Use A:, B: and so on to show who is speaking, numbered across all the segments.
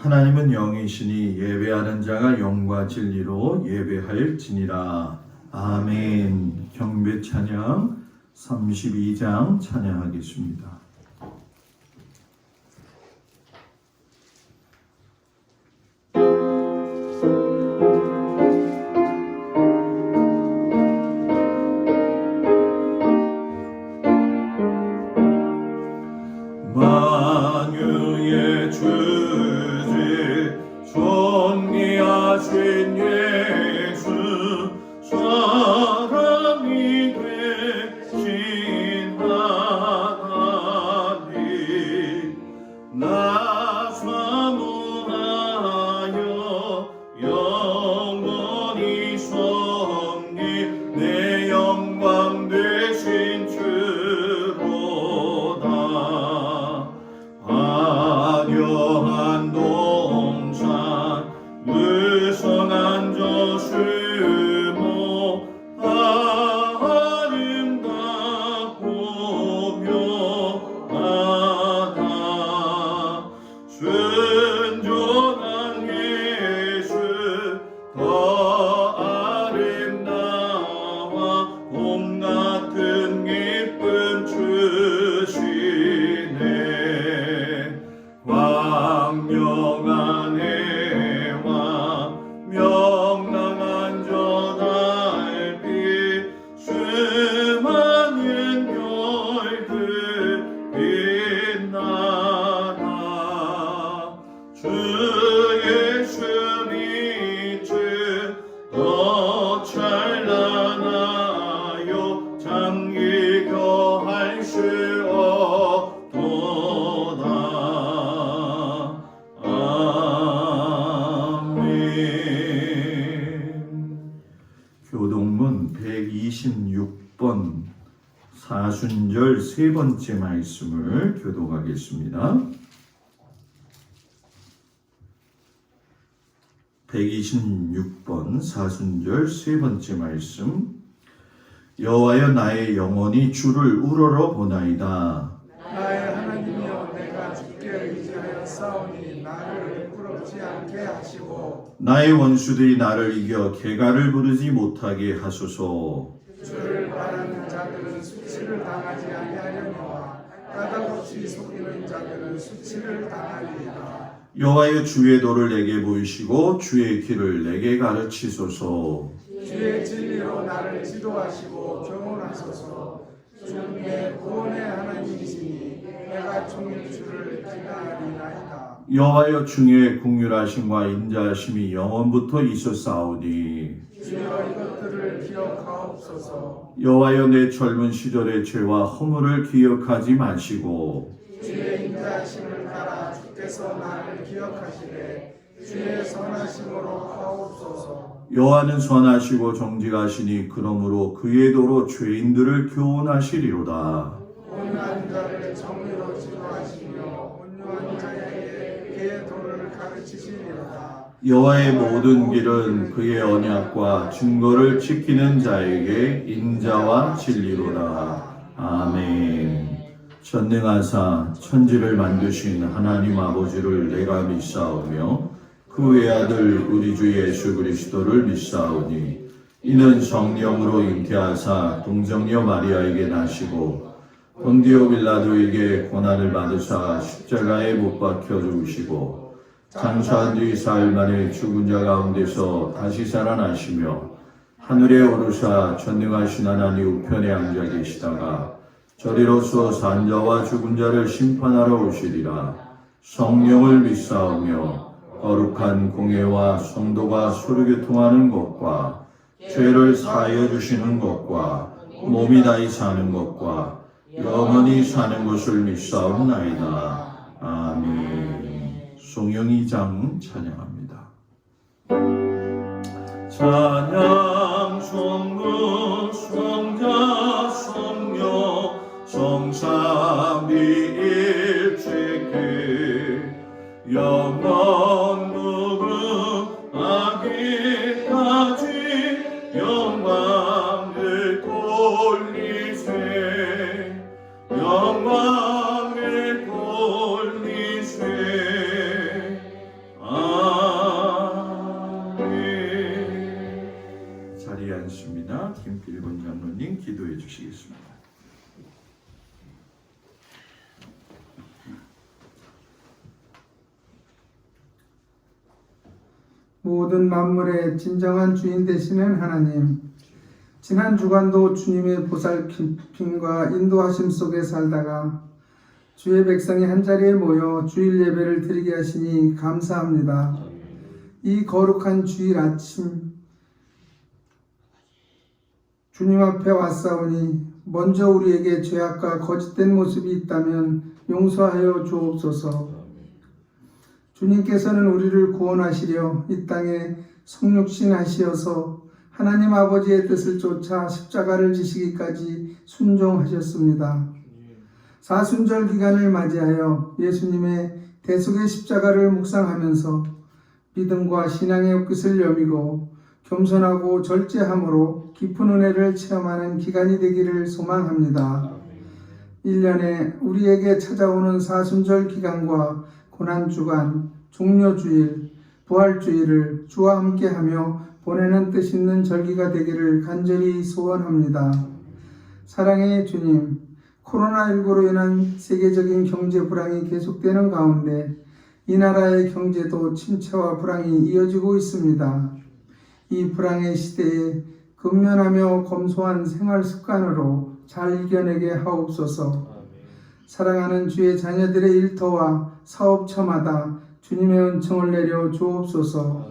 A: 하나님은 영이시니 예배하는 자가 영과 진리로 예배할지니라. 아멘. 경배 찬양 32장 찬양하겠습니다. 만유의 주지 존귀하신 예수 사람이 되신 하나님 나 사모하여 영원히 섬긴 내 영광 되신 주로다. 화려한 동산 무성한 저수모 아름답고 묘하다. 순종한 예수 더 아름다워 봄 같은 기쁨 주시네. 광명한 해와 명랑한 저 달빛 수많은 별들 빛나다. 주 예수 빛은 더 찬란하여 장기 겨할 수 없도다. 교동문 126번 사순절 세 번째 말씀을 교독하겠습니다. 126번 사순절 세 번째 말씀. 여호와여 나의 영혼이 주를 우러러 보나이다.
B: 나의 하나님이여 내가 주께 의지하여 싸우니 나를 부끄럽지 않게 하시고
A: 나의 원수들이 나를 이겨 개가를 부르지 못하게 하소서.
B: 주를 바라는 자들은 수치를 당하지 아니하려니와 까닭없이 속이는 자들은 수치를 당하리이다.
A: 여호와여 주의 도를 내게 보이시고 주의 길을 내게 가르치소서.
B: 주의 진리로 나를 지도하시고 경원하소서. 주는 내 구원의 하나님이시니 내가 종일 주를 기다리나이다.
A: 여호와여 중의 긍휼하심과 인자하심이 영원부터 있었사오니
B: 주여 이것들을 기억하옵소서.
A: 여호와여 내 젊은 시절의 죄와 허물을 기억하지 마시고
B: 주의 인자하심을 따라 주께서 나를 기억하시되 주의 선하심으로 하옵소서.
A: 여호와는 선하시고 정직하시니 그러므로 그의 도로 죄인들을 교훈하시리로다.
B: 온유한 자를 정의로 지도하시며 온유한 자에게 그의 도를 가르치시리로다.
A: 여호와의 모든 길은 그의 언약과 증거를 지키는 자에게 인자와 진리로다. 아멘. 전능하사 천지를 만드신 하나님 아버지를 내가 믿사오며 그 외아들 우리 주 예수 그리스도를 믿사오니 이는 성령으로 잉태하사 동정녀 마리아에게 나시고 본디오 빌라도에게 고난을 받으사 십자가에 못 박혀 죽으시고 장사한 뒤 사흘 만에 죽은 자 가운데서 다시 살아나시며 하늘에 오르사 전능하신 하나님 우편에 앉아 계시다가 저리로서 산 자와 죽은 자를 심판하러 오시리라. 성령을 믿사오며 거룩한 공예와 성도가 서로교통하는 것과 죄를 사하여 주시는 것과 몸이 다히 사는 것과 영원히 사는 것을 믿사옵나이다. 아멘. 송영이장 찬양합니다. 찬양 성부 성자 성령 성삼위일체계 영원 무궁하기까지 영광을 돌리세 영광을 돌리세
B: 모든 만물의 진정한 주인 되시는 하나님, 지난 주간도 주님의 보살핌과 인도하심 속에 살다가 주의 백성이 한자리에 모여 주일 예배를 드리게 하시니 감사합니다. 이 거룩한 주일 아침 주님 앞에 왔사오니 먼저 우리에게 죄악과 거짓된 모습이 있다면 용서하여 주옵소서. 주님께서는 우리를 구원하시려 이 땅에 성육신 하시어서 하나님 아버지의 뜻을 쫓아 십자가를 지시기까지 순종하셨습니다. 사순절 기간을 맞이하여 예수님의 대속의 십자가를 묵상하면서 믿음과 신앙의 끝을 여미고 겸손하고 절제함으로 깊은 은혜를 체험하는 기간이 되기를 소망합니다. 1년에 우리에게 찾아오는 사순절 기간과 고난주간, 종료주일, 부활주일을 주와 함께하며 보내는 뜻 있는 절기가 되기를 간절히 소원합니다. 사랑의 주님, 코로나19로 인한 세계적인 경제 불황이 계속되는 가운데 이 나라의 경제도 침체와 불황이 이어지고 있습니다. 이 불황의 시대에 근면하며 검소한 생활 습관으로 잘 이겨내게 하옵소서. 사랑하는 주의 자녀들의 일터와 사업처마다 주님의 은총을 내려 주옵소서.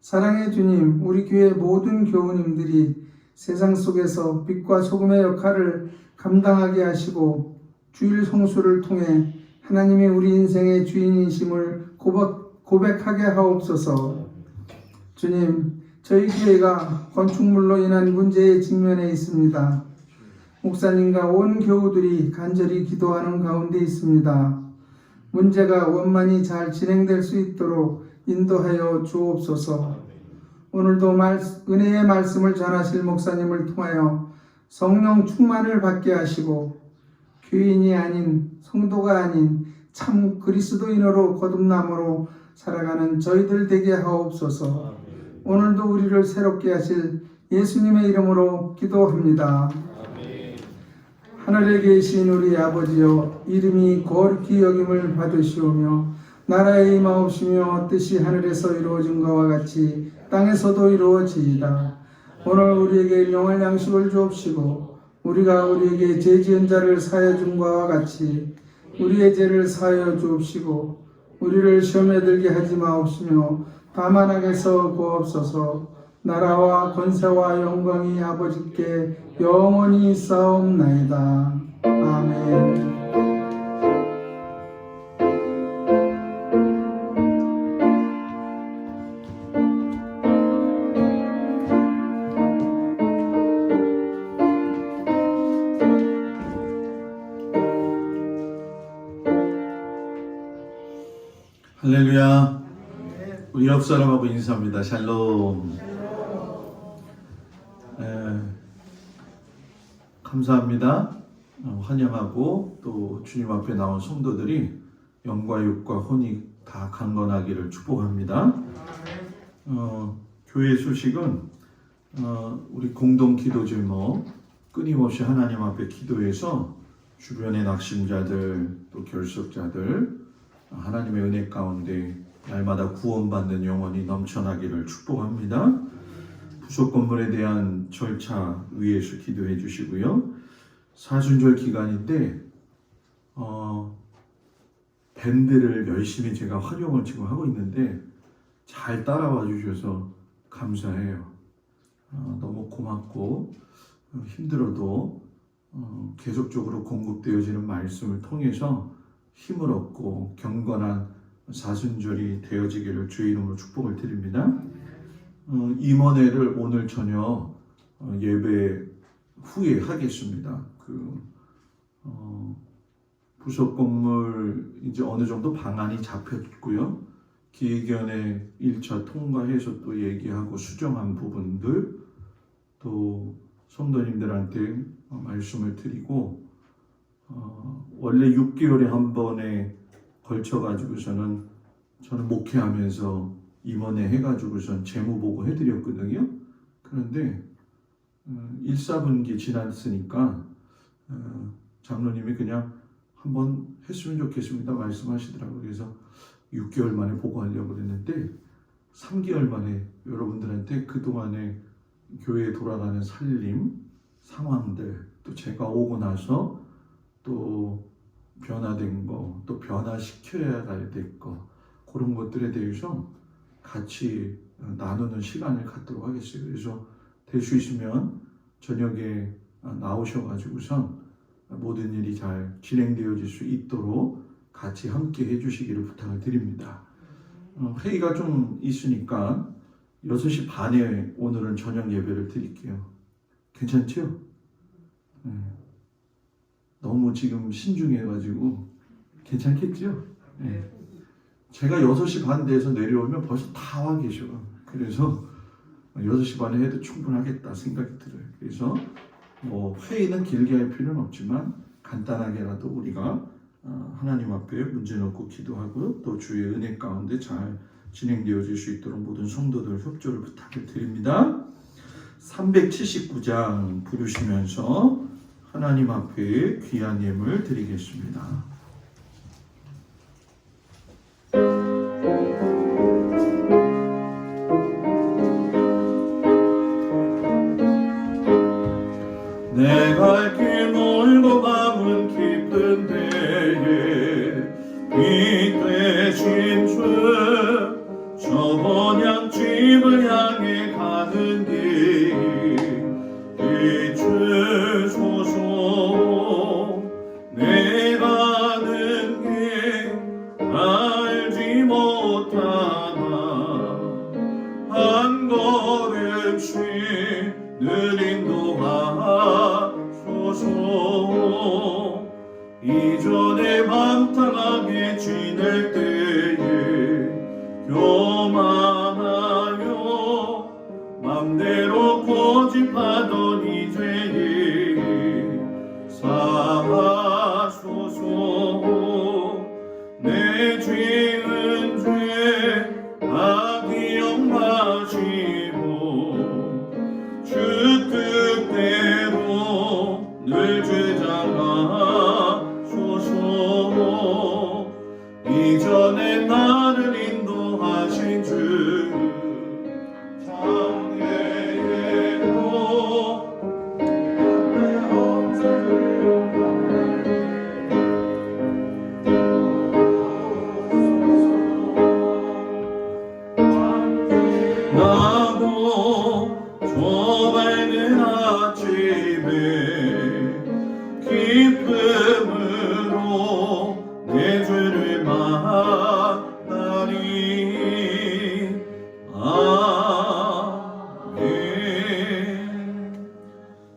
B: 사랑의 주님, 우리 교회 모든 교우님들이 세상 속에서 빛과 소금의 역할을 감당하게 하시고 주일 성수를 통해 하나님이 우리 인생의 주인이심을 고백하게 하옵소서. 주님, 저희 교회가 건축물로 인한 문제에 직면해 있습니다. 목사님과 온 교우들이 간절히 기도하는 가운데 있습니다. 문제가 원만히 잘 진행될 수 있도록 인도하여 주옵소서. 오늘도 은혜의 말씀을 전하실 목사님을 통하여 성령 충만을 받게 하시고 교인이 아닌 성도가 아닌 참 그리스도인으로 거듭남으로 살아가는 저희들 되게 하옵소서. 오늘도 우리를 새롭게 하실 예수님의 이름으로 기도합니다. 하늘에 계신 우리 아버지여, 이름이 거룩히 여김을 받으시오며 나라에 임하옵시며 뜻이 하늘에서 이루어진 것과 같이 땅에서도 이루어지이다. 오늘 우리에게 일용할 양식을 주옵시고 우리가 우리에게 죄 지은 자를 사하여 준 것과 같이 우리의 죄를 사하여 주옵시고 우리를 시험에 들게 하지 마옵시며 다만 악에서 구하옵소서. 나라와 권세와 영광이 아버지께 영원히 있사옵나이다. 아멘.
A: 할렐루야. 우리 옆 사람하고 인사합니다. 샬롬. 감사합니다. 환영하고 또 주님 앞에 나온 성도들이 영과 육과 혼이 다 강건하기를 축복합니다. 교회 소식은 우리 공동 기도 제목 끊임없이 하나님 앞에 기도해서 주변의 낙심자들 또 결석자들 하나님의 은혜 가운데 날마다 구원받는 영혼이 넘쳐나기를 축복합니다. 부속 건물에 대한 절차 위에서 기도해 주시고요. 사순절 기간인데 밴드를 열심히 제가 활용을 지금 하고 있는데 잘 따라와 주셔서 감사해요. 너무 고맙고 힘들어도 계속적으로 공급되어지는 말씀을 통해서 힘을 얻고 경건한 사순절이 되어지기를 주의 이름으로 축복을 드립니다. 임원회를 오늘 저녁 예배 후에 하겠습니다. 부속 건물 이제 어느 정도 방안이 잡혔고요. 기획위원회 1차 통과해서 또 얘기하고 수정한 부분들 또 성도님들한테 말씀을 드리고 원래 6개월에 한 번에 걸쳐 가지고서는 저는 목회하면서 임원회 해가지고선 재무보고 해드렸거든요. 그런데 1, 4분기 지났으니까 장로님이 그냥 한번 했으면 좋겠습니다 말씀하시더라고요. 그래서 6개월 만에 보고하려고 그랬는데 3개월 만에 여러분들한테 그동안에 교회에 돌아가는 살림, 상황들, 또 제가 오고 나서 또 변화된 거, 또 변화시켜야 될 거, 그런 것들에 대해서 같이 나누는 시간을 갖도록 하겠어요. 그래서 될 수 있으면 저녁에 나오셔가지고선 모든 일이 잘 진행되어질 수 있도록 같이 함께 해주시기를 부탁을 드립니다. 회의가 좀 있으니까 6시 반에 오늘은 저녁 예배를 드릴게요. 괜찮죠? 너무 지금 신중해가지고 괜찮겠죠? 네. 제가 6시 반 돼서 내려오면 벌써 다 와 계셔. 그래서 6시 반에 해도 충분하겠다 생각이 들어요. 그래서 뭐 회의는 길게 할 필요는 없지만 간단하게라도 우리가 하나님 앞에 문제 놓고 기도하고 또 주의 은혜 가운데 잘 진행되어질 수 있도록 모든 성도들 협조를 부탁을 드립니다. 379장 부르시면서 하나님 앞에 귀한 예물 드리겠습니다. 내 갈 길 멀고 밤은 깊은 데에 빛 되신 주 저 번향집을 향해 가는 길 비추소서. 내 가는 길 알지 못하나 한 걸음씩 늘 인도하소서. 이전에 방탕하게 지낼 때에 교만하여 맘대로 고집하던 이 죄에 사하소서. 내 죄는 죄 다 기억나시고 주 뜻대로 늘 주장하소서. 이전에 나를 인도하신 주 장애에도 나도 저 밝은 아침에 기쁨으로 내 죄를 만나리. 아멘.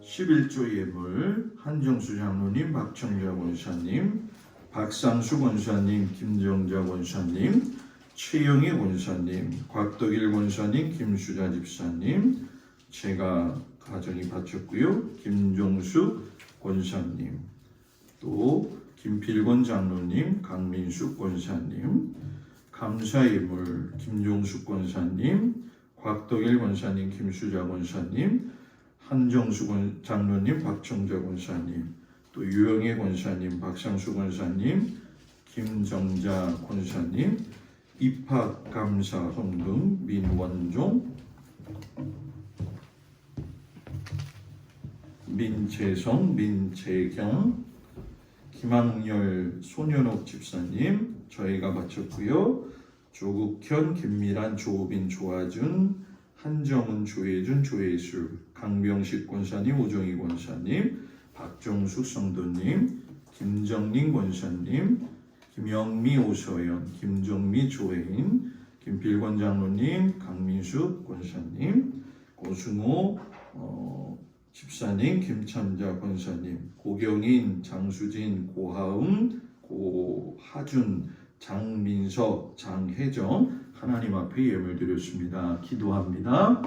A: 11조 예물 한정수 장로님, 박청자 권사님, 박상수 권사님, 김정자 권사님, 최영희 권사님, 곽덕일 권사님, 김수자 집사님, 제가 가정이 바쳤고요. 김종수 권사님, 또 김필권 장로님, 강민숙 권사님, 감사예물 김종숙 권사님, 곽덕일 권사님, 김수자 권사님, 한정수 장로님, 박청자 권사님, 또 유영애 권사님, 박상수 권사님, 김정자 권사님, 입학감사 헌금 민원종, 민채성, 민채경, 김학열, 손현옥 집사님 저희가 바쳤고요. 조국현, 김미란, 조우빈, 조아준, 한정은, 조혜준, 조혜술, 강병식 권사님, 오정희 권사님, 박정숙 성도님, 김정린 권사님, 김영미, 오서연, 김정미, 조혜인, 김필권 장로님, 강민숙 권사님, 고승호 집사님, 김찬자 권사님, 고경인, 장수진, 고하음, 고하준, 장민석, 장혜정 하나님 앞에 예물 드렸습니다. 기도합니다.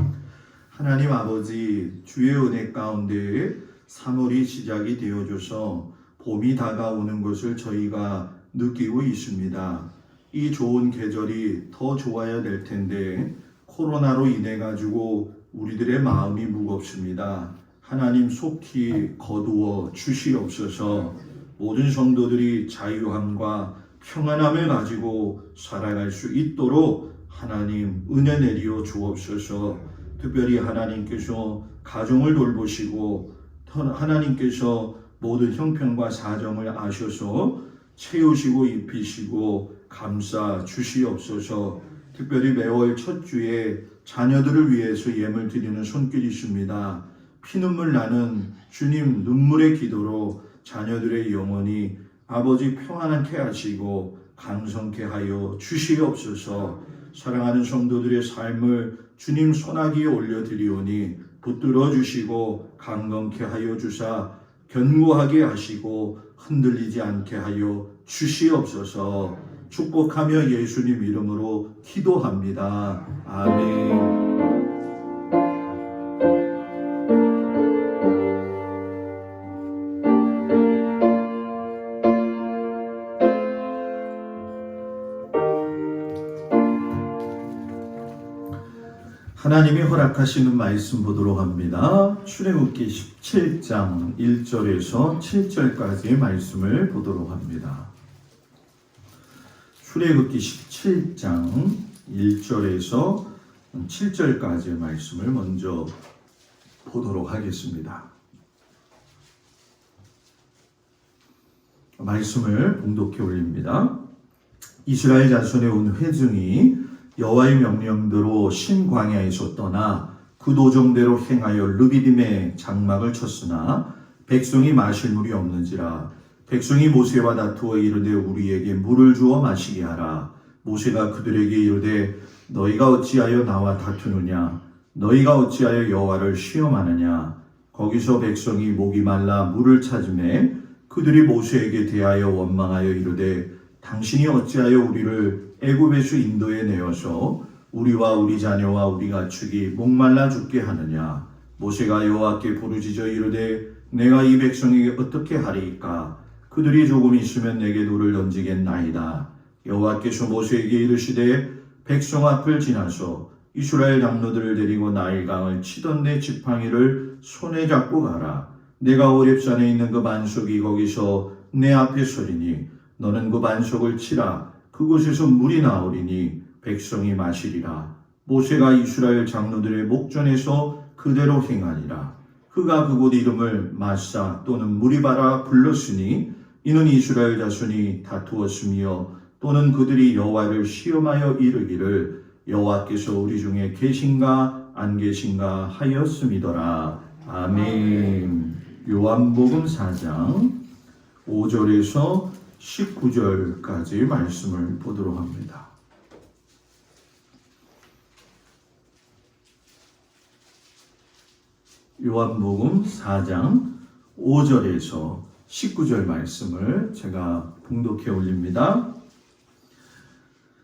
A: 하나님 아버지, 주의 은혜 가운데 3월이 시작이 되어줘서 봄이 다가오는 것을 저희가 느끼고 있습니다. 이 좋은 계절이 더 좋아야 될 텐데 코로나로 인해 가지고 우리들의 마음이 무겁습니다. 하나님 속히 거두어 주시옵소서. 모든 성도들이 자유함과 평안함을 가지고 살아갈 수 있도록 하나님 은혜 내리어 주옵소서. 특별히 하나님께서 가정을 돌보시고 하나님께서 모든 형편과 사정을 아셔서 채우시고 입히시고 감싸 주시옵소서. 특별히 매월 첫 주에 자녀들을 위해서 예물 드리는 손길이십니다. 피눈물 나는 주님 눈물의 기도로 자녀들의 영혼이 아버지 평안하게 하시고 강성케 하여 주시옵소서. 사랑하는 성도들의 삶을 주님 손아귀에 올려드리오니 붙들어 주시고 강건케 하여 주사 견고하게 하시고 흔들리지 않게 하여 주시옵소서. 축복하며 예수님 이름으로 기도합니다. 아멘. 하나님이 허락하시는 말씀 보도록 합니다. 출애굽기 17장 1절에서 7절까지의 말씀을 보도록 합니다. 출애굽기 17장 1절에서 7절까지의 말씀을 먼저 보도록 하겠습니다. 말씀을 봉독해 올립니다. 이스라엘 자손의 온 회중이 여호와의 명령대로 신광야에서 떠나 그 도정대로 행하여 르비딤에 장막을 쳤으나 백성이 마실 물이 없는지라. 백성이 모세와 다투어 이르되 우리에게 물을 주어 마시게 하라. 모세가 그들에게 이르되 너희가 어찌하여 나와 다투느냐? 너희가 어찌하여 여호와를 시험하느냐? 거기서 백성이 목이 말라 물을 찾으매 그들이 모세에게 대하여 원망하여 이르되 당신이 어찌하여 우리를 애굽에서 인도에 내어서 우리와 우리 자녀와 우리 가축이 목말라 죽게 하느냐? 모세가 여호와께 부르짖어 이르되 내가 이 백성에게 어떻게 하리이까? 그들이 조금 있으면 내게 돌을 던지겠나이다. 여호와께서 모세에게 이르시되 백성 앞을 지나서 이스라엘 장로들을 데리고 나일강을 치던 내 지팡이를 손에 잡고 가라. 내가 호렙산에 있는 그 반석이 거기서 내 앞에 서리니 너는 그 반석을 치라. 그곳에서 물이 나오리니 백성이 마시리라. 모세가 이스라엘 장로들의 목전에서 그대로 행하니라. 그가 그곳 이름을 마사 또는 무리바라 불렀으니 이는 이스라엘 자손이 다투었으며 또는 그들이 여호와를 시험하여 이르기를 여호와께서 우리 중에 계신가 안 계신가 하였음이더라. 아멘. 요한복음 4장 5절에서 19절까지 말씀을 보도록 합니다. 요한복음 4장 5절에서 19절 말씀을 제가 봉독해 올립니다.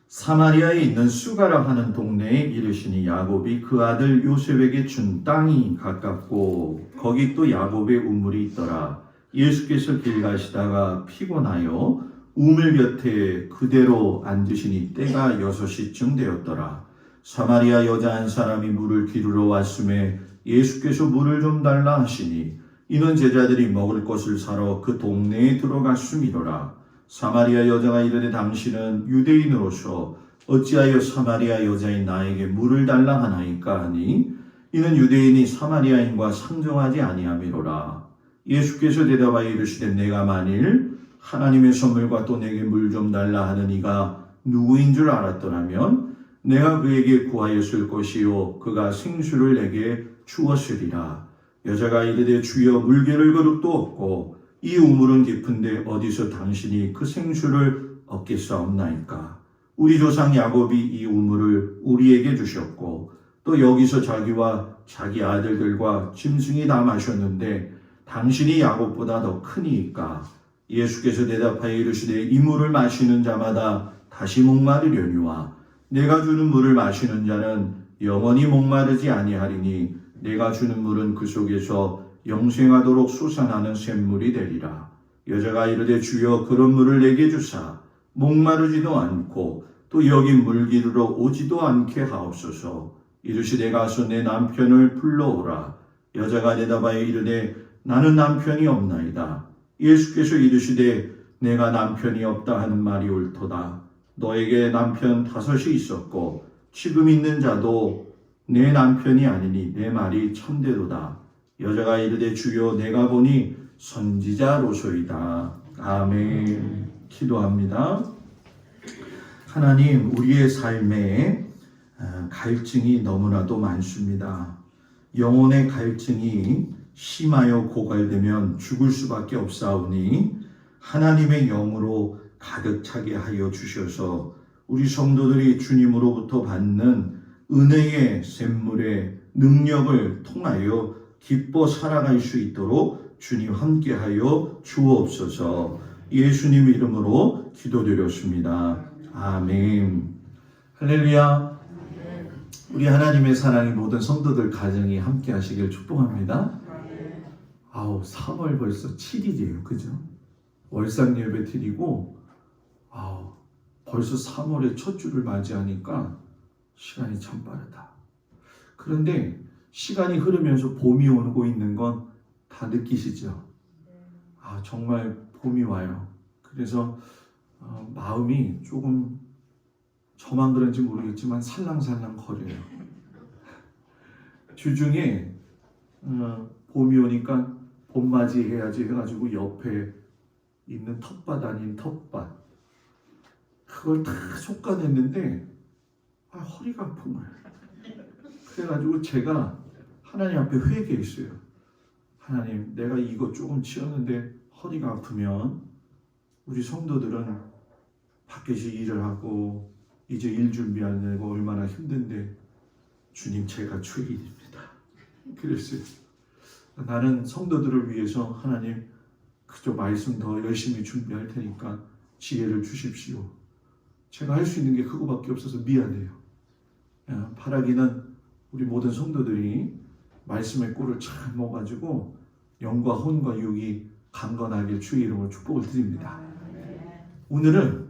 A: 사마리아에 있는 수가라 하는 동네에 이르시니 야곱이 그 아들 요셉에게 준 땅이 가깝고 거기 또 야곱의 우물이 있더라. 예수께서 길 가시다가 피곤하여 우물 곁에 그대로 앉으시니 때가 6시쯤 되었더라. 사마리아 여자 한 사람이 물을 기르러 왔음에 예수께서 물을 좀 달라 하시니 이는 제자들이 먹을 것을 사러 그 동네에 들어갔음이로라. 사마리아 여자가 이르되 당신은 유대인으로서 어찌하여 사마리아 여자인 나에게 물을 달라 하나이까 하니 이는 유대인이 사마리아인과 상종하지 아니함이로라. 예수께서 대답하여 이르시되 내가 만일 하나님의 선물과 또 내게 물 좀 달라 하는 이가 누구인 줄 알았더라면 내가 그에게 구하였을 것이요 그가 생수를 내게 주었으리라. 여자가 이르되 주여 물개를 그릇도 없고 이 우물은 깊은데 어디서 당신이 그 생수를 얻겠사옵나이까? 우리 조상 야곱이 이 우물을 우리에게 주셨고 또 여기서 자기와 자기 아들들과 짐승이 다 마셨는데 당신이 야곱보다 더 크니이까? 예수께서 대답하여 이르시되 이 물을 마시는 자마다 다시 목마르려니와 내가 주는 물을 마시는 자는 영원히 목마르지 아니하리니 내가 주는 물은 그 속에서 영생하도록 솟아나는 샘물이 되리라. 여자가 이르되 주여 그런 물을 내게 주사 목마르지도 않고 또 여기 물 기르러 오지도 않게 하옵소서. 이르시되 가서 내 남편을 불러오라. 여자가 대답하여 이르되 나는 남편이 없나이다. 예수께서 이르시되 내가 남편이 없다 하는 말이 옳도다. 너에게 남편 5이 있었고 지금 있는 자도 내 남편이 아니니 내 말이 참되도다. 여자가 이르되 주여 내가 보니 선지자로소이다. 아멘. 기도합니다. 하나님, 우리의 삶에 갈증이 너무나도 많습니다. 영혼의 갈증이 심하여 고갈되면 죽을 수밖에 없사오니 하나님의 영으로 가득 차게 하여 주셔서 우리 성도들이 주님으로부터 받는 은혜의 샘물의 능력을 통하여 기뻐 살아갈 수 있도록 주님 함께하여 주옵소서. 예수님 이름으로 기도드렸습니다. 아멘. 할렐루야. 우리 하나님의 사랑이 모든 성도들 가정이 함께 하시길 축복합니다. 3월 벌써 7일이에요. 그죠? 월상 예배 드리고 벌써 3월의 첫 주를 맞이하니까 시간이 참 빠르다. 그런데 시간이 흐르면서 봄이 오고 있는 건 다 느끼시죠? 정말 봄이 와요. 그래서 마음이 조금, 저만 그런지 모르겠지만 살랑살랑 거려요. 주중에 봄이 오니까 봄맞이 해야지 해가지고 옆에 있는 텃밭 아닌 텃밭, 그걸 다 솎아냈는데 허리가 아픈 거예요. 그래가지고 제가 하나님 앞에 회개했어요. 하나님, 내가 이거 조금 치웠는데 허리가 아프면 우리 성도들은 밖에서 일을 하고 이제 일 준비하려고 얼마나 힘든데 주님, 제가 죄인입니다. 그랬어요. 나는 성도들을 위해서 하나님 그저 말씀 더 열심히 준비할 테니까 지혜를 주십시오. 제가 할 수 있는 게 그거밖에 없어서 미안해요. 바라기는 우리 모든 성도들이 말씀의 꿀을 잘 먹어가지고 영과 혼과 육이 강건하게 주의 이름으로 축복을 드립니다. 오늘은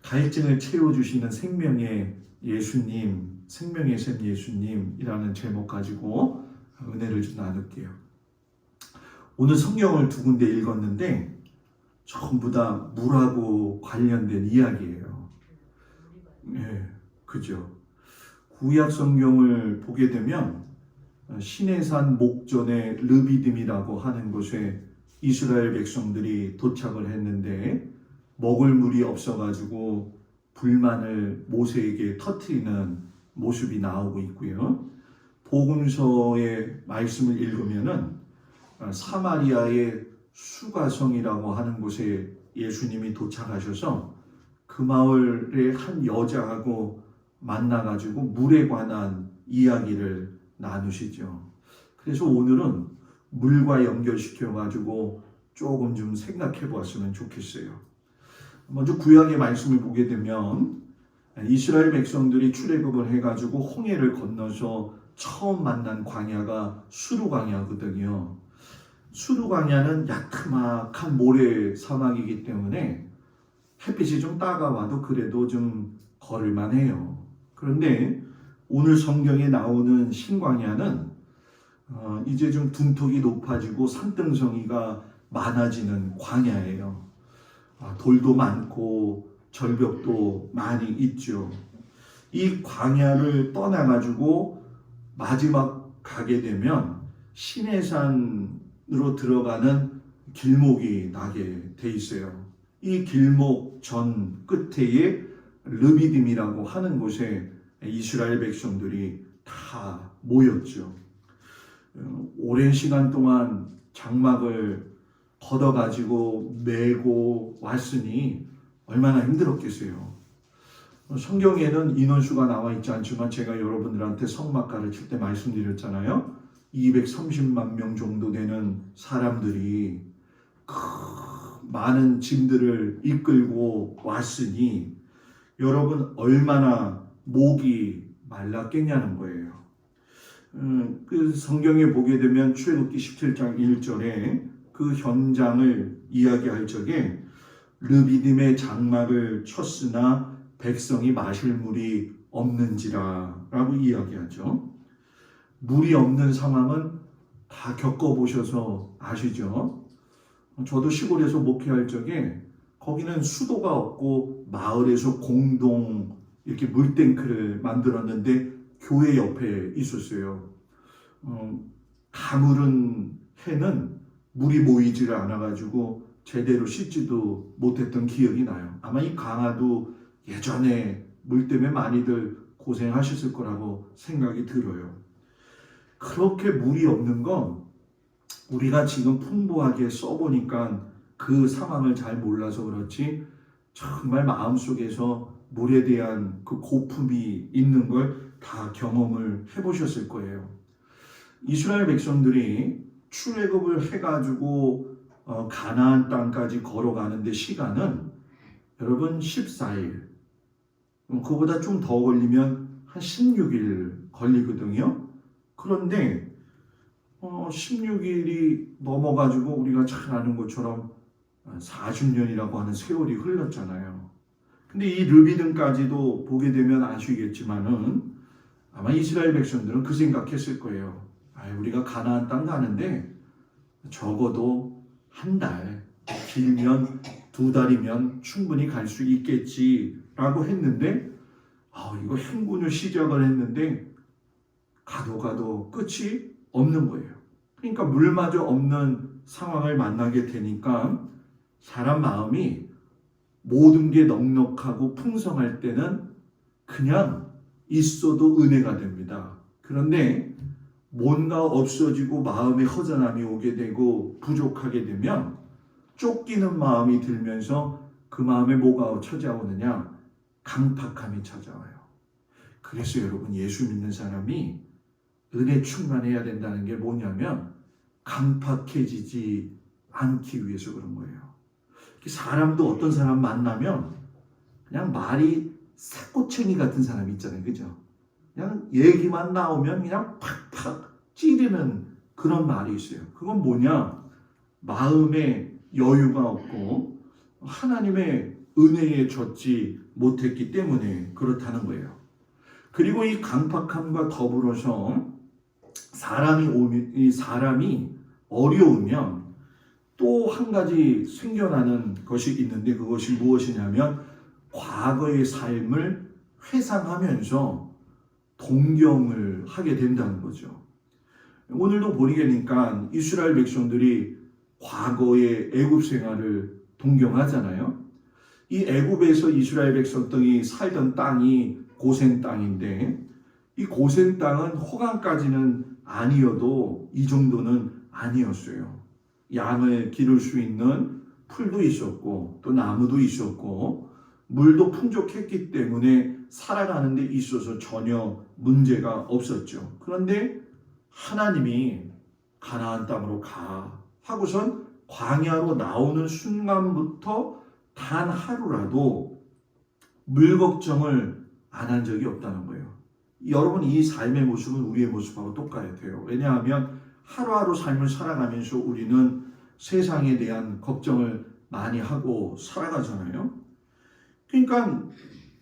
A: 갈증을 채워주시는 생명의 예수님, 생명의 샘 예수님이라는 제목 가지고 은혜를 좀 나눌게요. 오늘 성경을 두 군데 읽었는데 전부 다 물하고 관련된 이야기예요. 그죠? 구약 성경을 보게 되면 시내산 목전의 르비딤이라고 하는 곳에 이스라엘 백성들이 도착을 했는데 먹을 물이 없어가지고 불만을 모세에게 터뜨리는 모습이 나오고 있고요. 복음서의 말씀을 읽으면은 사마리아의 수가성이라고 하는 곳에 예수님이 도착하셔서 그 마을의 한 여자하고 만나가지고 물에 관한 이야기를 나누시죠. 그래서 오늘은 물과 연결시켜가지고 조금 좀 생각해 보았으면 좋겠어요. 먼저 구약의 말씀을 보게 되면 이스라엘 백성들이 출애굽을 해가지고 홍해를 건너서 처음 만난 광야가 수르 광야거든요. 수르 광야는 야크막한 모래 사막이기 때문에 햇빛이 좀 따가워도 그래도 좀 걸을만 해요. 그런데 오늘 성경에 나오는 신광야는 이제 좀 둔턱이 높아지고 산등성이가 많아지는 광야예요. 돌도 많고 절벽도 많이 있죠. 이 광야를 떠나가지고 마지막 가게 되면 시내산으로 들어가는 길목이 나게 돼 있어요. 이 길목 전 끝에 르비딤이라고 하는 곳에 이스라엘 백성들이 다 모였죠. 오랜 시간 동안 장막을 걷어가지고 메고 왔으니 얼마나 힘들었겠어요. 성경에는 인원수가 나와 있지 않지만 제가 여러분들한테 성막 가르칠 때 말씀드렸잖아요. 230만 명 정도 되는 사람들이 많은 짐들을 이끌고 왔으니 여러분 얼마나 목이 말랐겠냐는 거예요. 그 성경에 보게 되면 출애굽기 17장 1절에 그 현장을 이야기할 적에 르비딤의 장막을 쳤으나 백성이 마실 물이 없는지라 라고 이야기하죠. 물이 없는 상황은 다 겪어보셔서 아시죠? 저도 시골에서 목회할 적에 거기는 수도가 없고 마을에서 공동 이렇게 물탱크를 만들었는데 교회 옆에 있었어요. 가물은 해는 물이 모이지를 않아가지고 제대로 씻지도 못했던 기억이 나요. 아마 이 강화도 예전에 물 때문에 많이들 고생하셨을 거라고 생각이 들어요. 그렇게 물이 없는 건 우리가 지금 풍부하게 써보니까 그 상황을 잘 몰라서 그렇지 정말 마음속에서 물에 대한 그 고품이 있는 걸 다 경험을 해보셨을 거예요. 이스라엘 백성들이 출애굽을 해가지고 가나안 땅까지 걸어가는데 시간은 여러분 14일, 그거보다 좀 더 걸리면 한 16일 걸리거든요. 그런데 16일이 넘어가지고 우리가 잘 아는 것처럼 40년이라고 하는 세월이 흘렀잖아요. 근데 이 르비딤까지도 보게 되면 아시겠지만은 아마 이스라엘 백성들은 그 생각했을 거예요. 우리가 가나안 땅 가는데 적어도 한 달, 길면 2달이면 충분히 갈 수 있겠지라고 했는데 이거 행군을 시작을 했는데 가도 끝이 없는 거예요. 그러니까 물마저 없는 상황을 만나게 되니까 사람 마음이 모든 게 넉넉하고 풍성할 때는 그냥 있어도 은혜가 됩니다. 그런데 뭔가 없어지고 마음의 허전함이 오게 되고 부족하게 되면 쫓기는 마음이 들면서 그 마음에 뭐가 찾아오느냐? 강팍함이 찾아와요. 그래서 여러분 예수 믿는 사람이 은혜 충만해야 된다는 게 뭐냐면 강팍해지지 않기 위해서 그런 거예요. 사람도 어떤 사람 만나면 그냥 말이 사고챙이 같은 사람이 있잖아요. 그죠? 그냥 얘기만 나오면 그냥 팍팍 찌르는 그런 말이 있어요. 그건 뭐냐? 마음에 여유가 없고 하나님의 은혜에 젖지 못했기 때문에 그렇다는 거예요. 그리고 이 강팍함과 더불어서 사람이 어려우면 또 한 가지 생겨나는 것이 있는데 그것이 무엇이냐면 과거의 삶을 회상하면서 동경을 하게 된다는 거죠. 오늘도 보니까 이스라엘 백성들이 과거의 애굽 생활을 동경하잖아요. 이 애굽에서 이스라엘 백성들이 살던 땅이 고센 땅인데 이 고센 땅은 호강까지는 아니어도 이 정도는 아니었어요. 양을 기를 수 있는 풀도 있었고 또 나무도 있었고 물도 풍족했기 때문에 살아가는 데 있어서 전혀 문제가 없었죠. 그런데 하나님이 가나안 땅으로 가 하고선 광야로 나오는 순간부터 단 하루라도 물 걱정을 안 한 적이 없다는 거예요. 여러분 이 삶의 모습은 우리의 모습하고 똑같아요. 왜냐하면 하루하루 삶을 살아가면서 우리는 세상에 대한 걱정을 많이 하고 살아가잖아요. 그러니까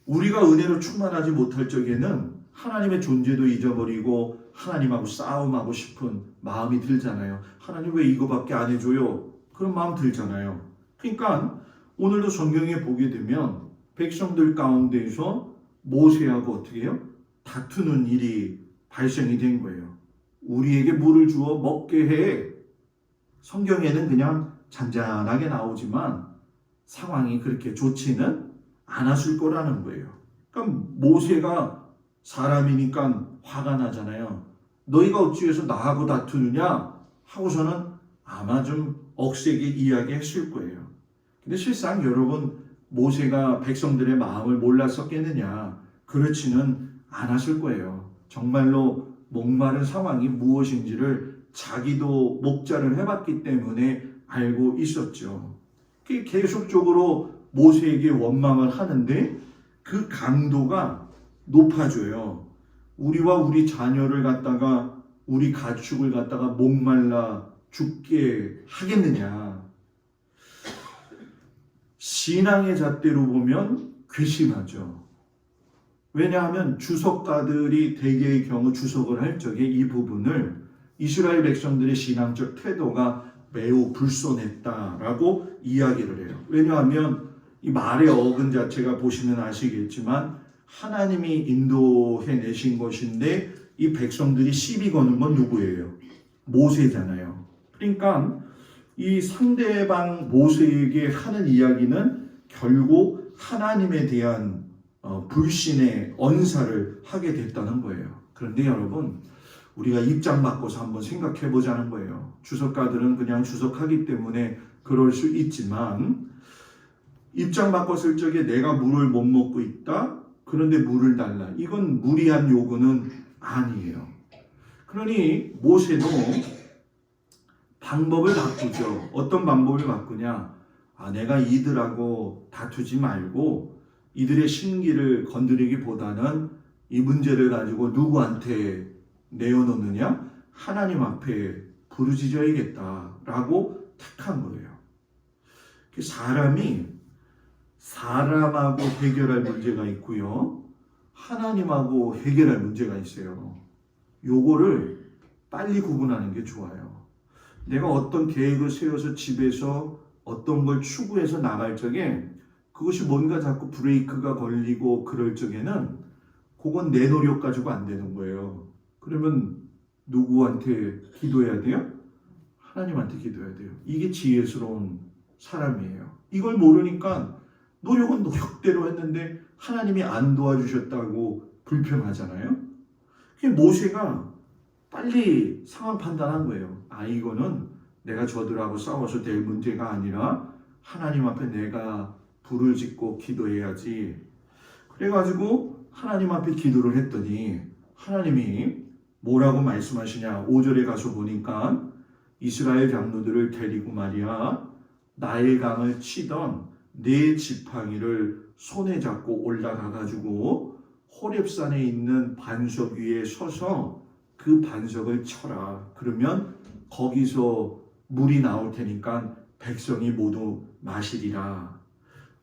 A: 우리가 은혜로 충만하지 못할 적에는 하나님의 존재도 잊어버리고 하나님하고 싸움하고 싶은 마음이 들잖아요. 하나님 왜 이거밖에 안 해줘요? 그런 마음 들잖아요. 그러니까 오늘도 성경에 보게 되면 백성들 가운데에서 모세하고 어떻게 해요? 다투는 일이 발생이 된 거예요. 우리에게 물을 주어 먹게 해. 성경에는 그냥 잔잔하게 나오지만 상황이 그렇게 좋지는 않았을 거라는 거예요. 그러니까 모세가 사람이니까 화가 나잖아요. 너희가 어찌해서 나하고 다투느냐 하고서는 아마 좀 억세게 이야기했을 거예요. 근데 실상 여러분 모세가 백성들의 마음을 몰랐었겠느냐? 그렇지는 않았을 거예요. 정말로 목마른 상황이 무엇인지를 자기도 목자를 해봤기 때문에 알고 있었죠. 계속적으로 모세에게 원망을 하는데 그 강도가 높아져요. 우리와 우리 자녀를 갖다가 우리 가축을 갖다가 목말라 죽게 하겠느냐. 신앙의 잣대로 보면 괘씸하죠. 왜냐하면 주석가들이 대개의 경우 주석을 할 적에 이 부분을 이스라엘 백성들의 신앙적 태도가 매우 불손했다라고 이야기를 해요. 왜냐하면 이 말의 어근 자체가 보시면 아시겠지만 하나님이 인도해 내신 것인데 이 백성들이 시비 거는 건 누구예요? 모세잖아요. 그러니까 이 상대방 모세에게 하는 이야기는 결국 하나님에 대한 불신의 언사를 하게 됐다는 거예요. 그런데 여러분, 우리가 입장 바꿔서 한번 생각해 보자는 거예요. 주석가들은 그냥 주석하기 때문에 그럴 수 있지만, 입장 바꿨을 적에 내가 물을 못 먹고 있다? 그런데 물을 달라. 이건 무리한 요구는 아니에요. 그러니 모세도 방법을 바꾸죠. 어떤 방법을 바꾸냐? 내가 이들하고 다투지 말고 이들의 심기를 건드리기보다는 이 문제를 가지고 누구한테 내어놓느냐? 하나님 앞에 부르짖어야겠다라고 택한 거예요. 사람하고 해결할 문제가 있고요. 하나님하고 해결할 문제가 있어요. 요거를 빨리 구분하는 게 좋아요. 내가 어떤 계획을 세워서 집에서 어떤 걸 추구해서 나갈 적에 그것이 뭔가 자꾸 브레이크가 걸리고 그럴 적에는 그건 내 노력 가지고 안 되는 거예요. 그러면 누구한테 기도해야 돼요? 하나님한테 기도해야 돼요. 이게 지혜스러운 사람이에요. 이걸 모르니까 노력은 노력대로 했는데 하나님이 안 도와주셨다고 불평하잖아요. 모세가 빨리 상황 판단한 거예요. 이거는 내가 저들하고 싸워서 될 문제가 아니라 하나님 앞에 내가 불을 짓고 기도해야지. 그래가지고 하나님 앞에 기도를 했더니 하나님이 뭐라고 말씀하시냐. 5절에 가서 보니까 이스라엘 장로들을 데리고 말이야, 나일 강을 치던 네 지팡이를 손에 잡고 올라가가지고 호렙산에 있는 반석 위에 서서 그 반석을 쳐라. 그러면 거기서 물이 나올 테니까 백성이 모두 마시리라.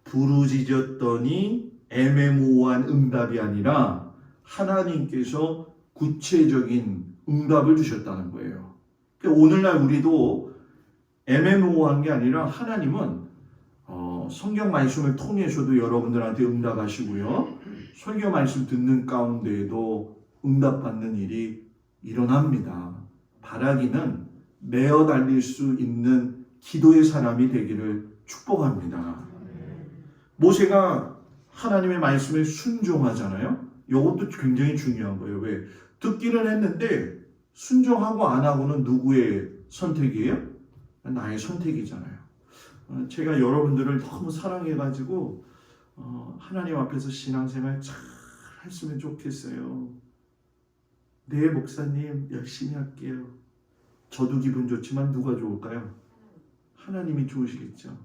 A: 부르짖었더니 애매모호한 응답이 아니라 하나님께서 구체적인 응답을 주셨다는 거예요. 그러니까 오늘날 우리도 애매모호한 게 아니라 하나님은 성경 말씀을 통해서도 여러분들한테 응답하시고요. 설교 말씀 듣는 가운데에도 응답받는 일이 일어납니다. 바라기는 메어 달릴 수 있는 기도의 사람이 되기를 축복합니다. 모세가 하나님의 말씀에 순종하잖아요. 이것도 굉장히 중요한 거예요. 왜? 듣기는 했는데 순종하고 안 하고는 누구의 선택이에요? 나의 선택이잖아요. 제가 여러분들을 너무 사랑해가지고 하나님 앞에서 신앙생활 잘 했으면 좋겠어요. 네, 목사님 열심히 할게요. 저도 기분 좋지만 누가 좋을까요? 하나님이 좋으시겠죠.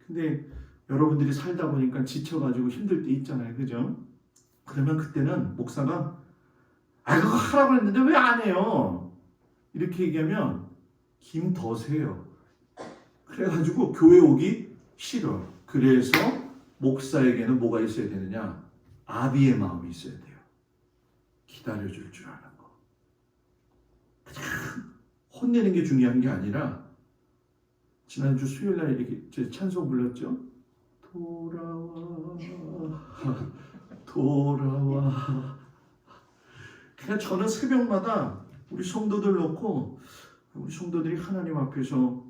A: 근데 여러분들이 살다 보니까 지쳐가지고 힘들 때 있잖아요. 그죠? 그러면 그때는 목사가 그거 하라고 했는데 왜 안 해요? 이렇게 얘기하면 김 더 세요. 그래가지고 교회 오기 싫어. 그래서 목사에게는 뭐가 있어야 되느냐? 아비의 마음이 있어야 돼요. 기다려줄 줄 아는 거. 그냥 혼내는 게 중요한 게 아니라, 지난주 수요일날 이렇게 찬송 불렀죠? 돌아와 돌아와. 그냥 저는 새벽마다 우리 성도들 놓고 우리 성도들이 하나님 앞에서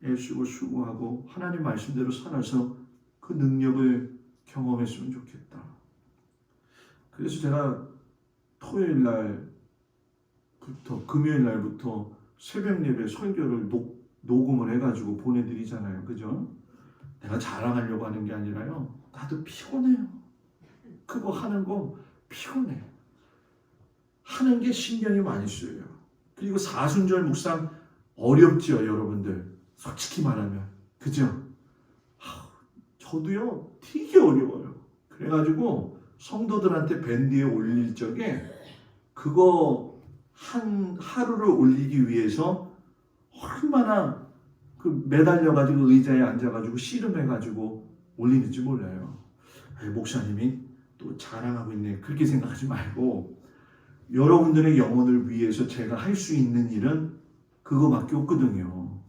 A: 애쓰고 수고하고 하나님 말씀대로 살아서 그 능력을 경험했으면 좋겠다. 그래서 제가 토요일 날부터 금요일 날부터 새벽 예배 설교를 녹음을 해가지고 보내드리잖아요. 그죠? 내가 자랑하려고 하는 게 아니라요. 나도 피곤해요. 그거 하는 거 피곤해. 하는 게 신경이 많이 쓰여요. 그리고 사순절 묵상 어렵죠, 여러분들. 솔직히 말하면. 그죠? 저도요, 되게 어려워요. 그래가지고 성도들한테 밴드에 올릴 적에 그거 하루를 올리기 위해서 얼마나 매달려가지고 의자에 앉아가지고 씨름해가지고 올리는지 몰라요. 목사님이 또 자랑하고 있네. 그렇게 생각하지 말고 여러분들의 영혼을 위해서 제가 할 수 있는 일은 그거밖에 없거든요.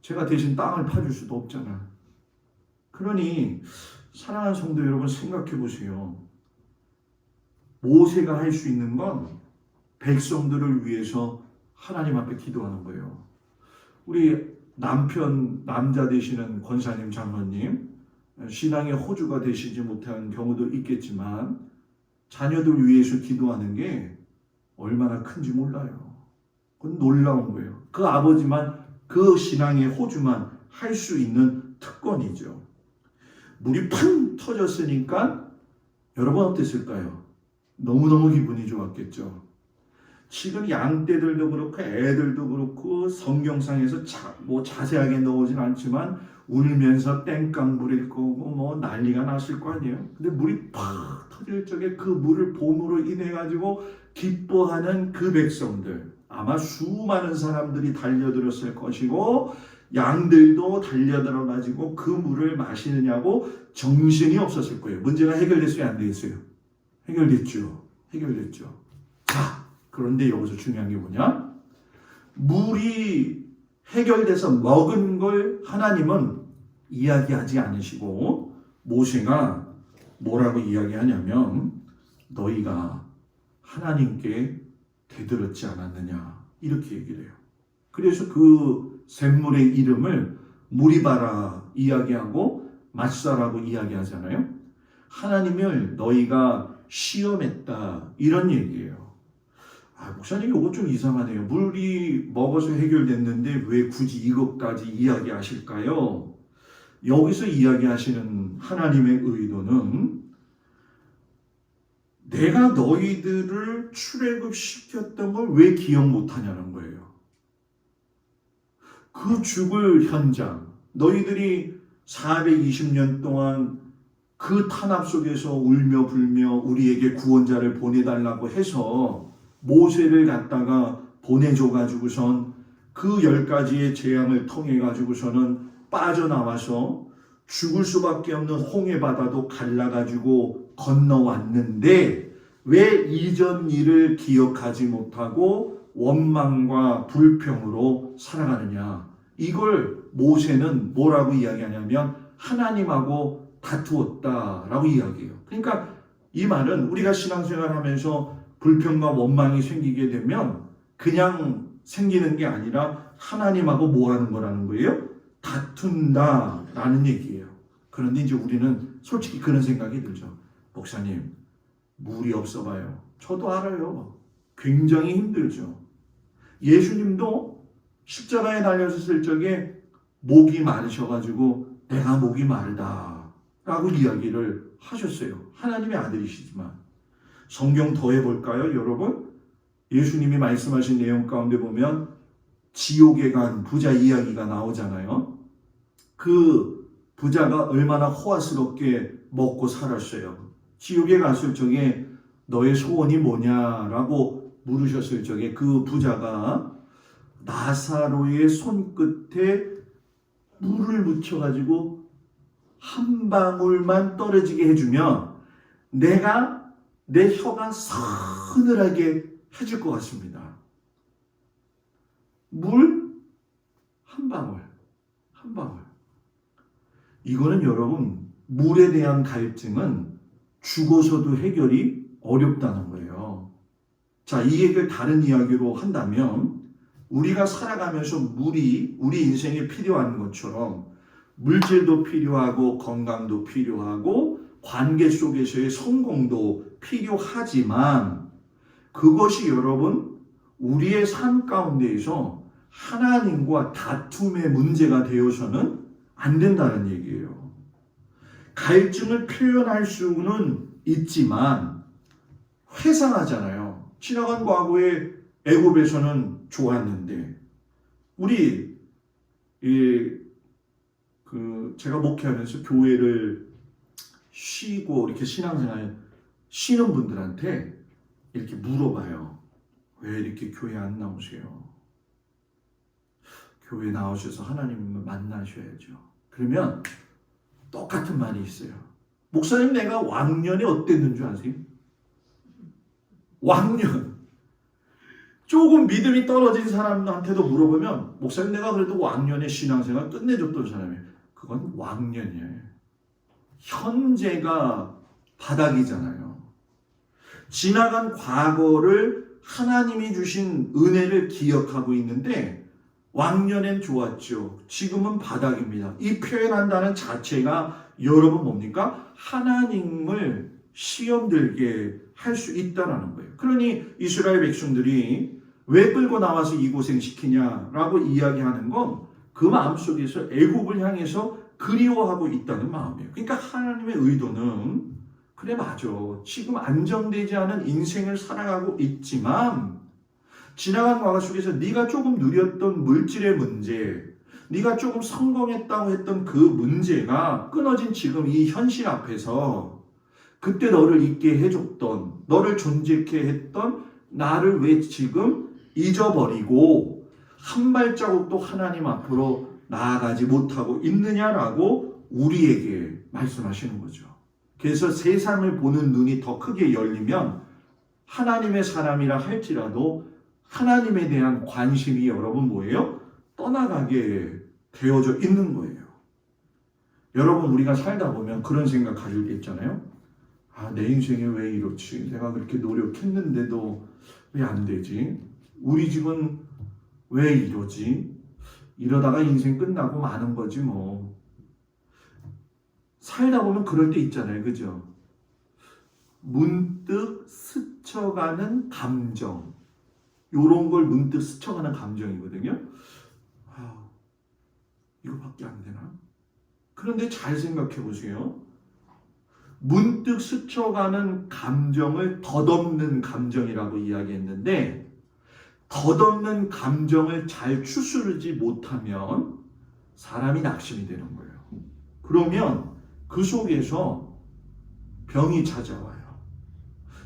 A: 제가 대신 땅을 파줄 수도 없잖아. 그러니 사랑하는 성도 여러분 생각해 보세요. 모세가 할 수 있는 건 백성들을 위해서 하나님 앞에 기도하는 거예요. 우리 남자 되시는 권사님, 장로님, 신앙의 호주가 되시지 못한 경우도 있겠지만 자녀들 위해서 기도하는 게 얼마나 큰지 몰라요. 그건 놀라운 거예요. 그 아버지만 그 신앙의 호주만 할 수 있는 특권이죠. 물이 팡 터졌으니까 여러분 어땠을까요? 너무너무 기분이 좋았겠죠. 지금 양떼들도 그렇고 애들도 그렇고 성경상에서 자세하게 넣어오진 않지만 울면서 땡깡 부릴 거고 뭐 난리가 났을 거 아니에요. 근데 물이 팍 터질 적에 그 물을 봄으로 인해 가지고 기뻐하는 그 백성들, 아마 수많은 사람들이 달려들었을 것이고 양들도 달려들어 가지고 그 물을 마시느냐고 정신이 없었을 거예요. 문제가 해결됐어요, 안 됐어요? 해결됐죠. 해결됐죠. 자, 그런데 여기서 중요한 게 뭐냐? 물이 해결돼서 먹은 걸 하나님은 이야기하지 않으시고 모세가 뭐라고 이야기하냐면 너희가 하나님께 대들었지 않았느냐 이렇게 얘기를 해요. 그래서 그 샘물의 이름을 무리바라 이야기하고 마사라고 이야기하잖아요. 하나님을 너희가 시험했다 이런 얘기예요. 목사님 이거 좀 이상하네요. 물이 먹어서 해결됐는데 왜 굳이 이것까지 이야기하실까요? 여기서 이야기하시는 하나님의 의도는 내가 너희들을 출애굽시켰던 걸 왜 기억 못하냐는 거예요. 그 죽을 현장, 너희들이 420년 동안 그 탄압 속에서 울며 불며 우리에게 구원자를 보내달라고 해서 모세를 갖다가 보내줘가지고선 그 10가지의 재앙을 통해가지고서는 빠져나와서 죽을 수밖에 없는 홍해바다도 갈라가지고 건너왔는데 왜 이전 일을 기억하지 못하고 원망과 불평으로 살아가느냐. 이걸 모세는 뭐라고 이야기하냐면 하나님하고 다투었다라고 이야기해요. 그러니까 이 말은 우리가 신앙생활하면서 불평과 원망이 생기게 되면 그냥 생기는 게 아니라 하나님하고 뭐 하는 거라는 거예요? 다툰다라는 얘기예요. 그런데 이제 우리는 솔직히 그런 생각이 들죠. 목사님, 물이 없어 봐요. 저도 알아요. 굉장히 힘들죠. 예수님도 십자가에 달려섰을 적에 목이 마르셔가지고 내가 목이 마르다 라고 이야기를 하셨어요. 하나님의 아들이시지만. 성경 더 해볼까요, 여러분? 예수님이 말씀하신 내용 가운데 보면 지옥에 간 부자 이야기가 나오잖아요. 그 부자가 얼마나 호화스럽게 먹고 살았어요. 지옥에 갔을 적에 너의 소원이 뭐냐라고 물으셨을 적에 그 부자가 나사로의 손끝에 물을 묻혀가지고 한 방울만 떨어지게 해주면 내가 내 혀가 서늘하게 해줄 것 같습니다. 물 한 방울, 한 방울. 이거는 여러분, 물에 대한 갈증은 죽어서도 해결이 어렵다는 거예요. 자, 이 얘기를 다른 이야기로 한다면 우리가 살아가면서 물이 우리 인생에 필요한 것처럼 물질도 필요하고 건강도 필요하고 관계 속에서의 성공도 필요하지만 그것이 여러분 우리의 삶 가운데에서 하나님과 다툼의 문제가 되어서는 안 된다는 얘기예요. 갈증을 표현할 수는 있지만 회상하잖아요. 지나간 과거에 애굽에서는 좋았는데 우리 제가 목회하면서 교회를 쉬고 이렇게 신앙생활 쉬는 분들한테 이렇게 물어봐요. 왜 이렇게 교회 안 나오세요? 교회 나오셔서 하나님을 만나셔야죠. 그러면 똑같은 말이 있어요. 목사님, 내가 왕년에 어땠는 줄 아세요? 왕년. 조금 믿음이 떨어진 사람한테도 물어보면 목사님, 내가 그래도 왕년에 신앙생활 끝내줬던 사람이에요. 그건 왕년이에요. 현재가 바닥이잖아요. 지나간 과거를 하나님이 주신 은혜를 기억하고 있는데 왕년엔 좋았죠. 지금은 바닥입니다. 이 표현한다는 자체가 여러분 뭡니까? 하나님을 시험 들게 할 수 있다라는 거예요. 그러니 이스라엘 백성들이 왜 끌고 나와서 이 고생 시키냐라고 이야기하는 건 그 마음속에서 애국을 향해서 그리워하고 있다는 마음이에요. 그러니까 하나님의 의도는 그래 맞아. 지금 안정되지 않은 인생을 살아가고 있지만 지나간 과거 속에서 네가 조금 누렸던 물질의 문제, 네가 조금 성공했다고 했던 그 문제가 끊어진 지금 이 현실 앞에서 그때 너를 있게 해줬던, 너를 존재케 했던 나를 왜 지금 잊어버리고 한 발자국도 하나님 앞으로 나아가지 못하고 있느냐라고 우리에게 말씀하시는 거죠. 그래서 세상을 보는 눈이 더 크게 열리면 하나님의 사람이라 할지라도 하나님에 대한 관심이 여러분 뭐예요? 떠나가게 되어져 있는 거예요. 여러분 우리가 살다 보면 그런 생각 가지고 있잖아요. 아, 내 인생이 왜 이렇지? 내가 그렇게 노력했는데도 왜 안 되지? 우리 집은 왜 이러지? 이러다가 인생 끝나고 마는 거지 뭐. 살다 보면 그럴 때 있잖아요. 그죠? 문득 스쳐가는 감정. 요런 걸 문득 스쳐가는 감정이거든요. 아, 이거밖에 안 되나? 그런데 잘 생각해 보세요. 문득 스쳐가는 감정을 덧없는 감정이라고 이야기했는데 덧없는 감정을 잘 추스르지 못하면 사람이 낙심이 되는 거예요. 그러면 그 속에서 병이 찾아와요.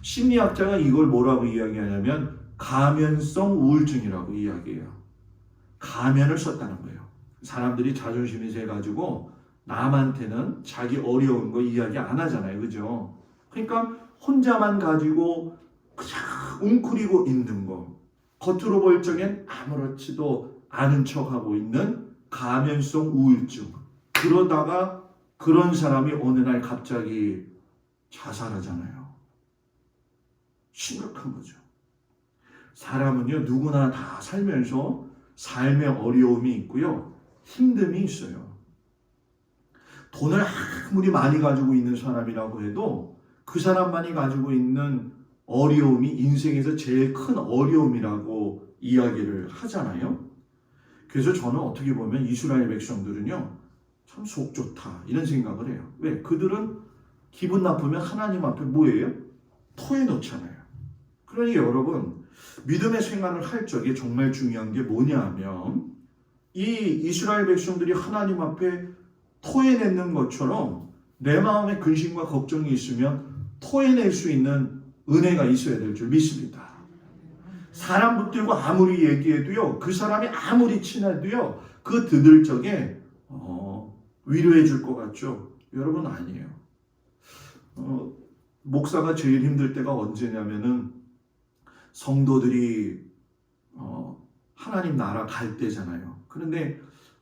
A: 심리학자가 이걸 뭐라고 이야기하냐면 가면성 우울증이라고 이야기해요. 가면을 썼다는 거예요. 사람들이 자존심이 세가지고 남한테는 자기 어려운 거 이야기 안 하잖아요. 그죠? 그러니까 혼자만 가지고 그냥 웅크리고 있는 거. 겉으로 볼 적엔 아무렇지도 않은 척하고 있는 가면성 우울증. 그러다가 그런 사람이 어느 날 갑자기 자살하잖아요. 심각한 거죠. 사람은요, 누구나 다 살면서 삶의 어려움이 있고요, 힘듦이 있어요. 돈을 아무리 많이 가지고 있는 사람이라고 해도 그 사람만이 가지고 있는 어려움이 인생에서 제일 큰 어려움이라고 이야기를 하잖아요. 그래서 저는 어떻게 보면 이스라엘 백성들은요, 참 속 좋다 이런 생각을 해요. 왜? 그들은 기분 나쁘면 하나님 앞에 뭐예요? 토해 놓잖아요. 그러니 여러분, 믿음의 생활을 할 적에 정말 중요한 게 뭐냐 하면 이 이스라엘 백성들이 하나님 앞에 토해내는 것처럼 내 마음에 근심과 걱정이 있으면 토해낼 수 있는 은혜가 있어야 될 줄 믿습니다. 사람 붙들고 아무리 얘기해도요, 그 사람이 아무리 친해도요, 그 듣을 적에 위로해 줄 것 같죠? 여러분 아니에요. 목사가 제일 힘들 때가 언제냐면은 성도들이 하나님 나라 갈 때잖아요. 그런데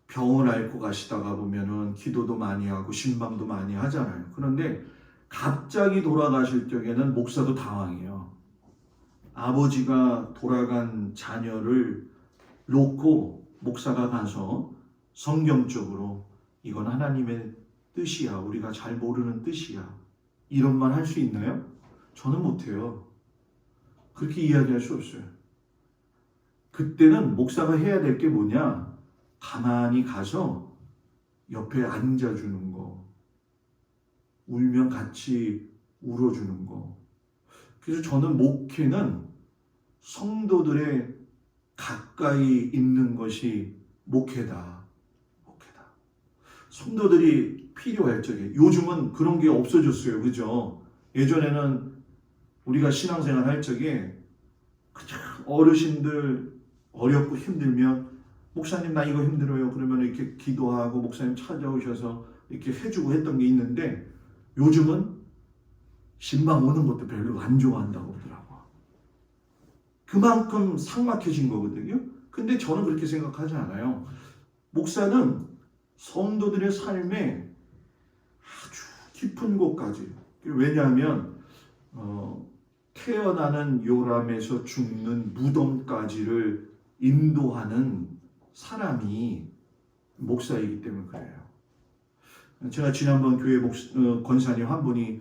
A: 병을 앓고 가시다가 보면은 기도도 많이 하고 신방도 많이 하잖아요. 그런데 갑자기 돌아가실 적에는 목사도 당황해요. 아버지가 돌아간 자녀를 놓고 목사가 가서 성경적으로 이건 하나님의 뜻이야, 우리가 잘 모르는 뜻이야, 이런 말 할 수 있나요? 저는 못해요. 그렇게 이야기할 수 없어요. 그때는 목사가 해야 될 게 뭐냐? 가만히 가서 옆에 앉아주는 거, 울면 같이 울어주는 거. 그래서 저는 목회는 성도들의 가까이 있는 것이 목회다. 목회다. 성도들이 필요할 적에, 요즘은 그런 게 없어졌어요. 그죠? 예전에는 우리가 신앙생활 할 적에 그냥 어르신들 어렵고 힘들면 목사님 나 이거 힘들어요. 그러면 이렇게 기도하고 목사님 찾아오셔서 이렇게 해주고 했던 게 있는데 요즘은 신방 오는 것도 별로 안 좋아한다고 그러더라고. 그만큼 삭막해진 거거든요. 근데 저는 그렇게 생각하지 않아요. 목사는 성도들의 삶에 아주 깊은 곳까지, 왜냐하면 태어나는 요람에서 죽는 무덤까지를 인도하는 사람이 목사이기 때문에 그래요. 제가 지난번 교회 권사님 한 분이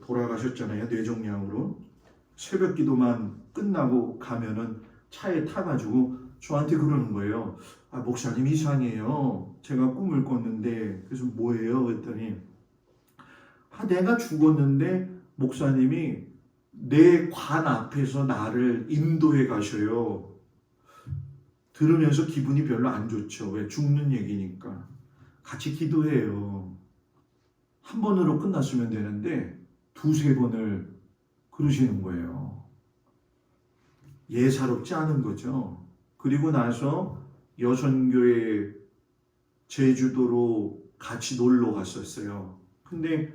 A: 돌아가셨잖아요. 뇌종양으로. 새벽 기도만 끝나고 가면은 차에 타가지고 저한테 그러는 거예요. 아, 목사님 이상해요. 제가 꿈을 꿨는데. 그래서 뭐예요? 그랬더니 내가 죽었는데 목사님이 내 관 앞에서 나를 인도해 가셔요. 들으면서 기분이 별로 안 좋죠. 왜? 죽는 얘기니까. 같이 기도해요. 한 번으로 끝났으면 되는데 두세 번을 그러시는 거예요. 예사롭지 않은 거죠. 그리고 나서 여선교회 제주도로 같이 놀러 갔었어요. 근데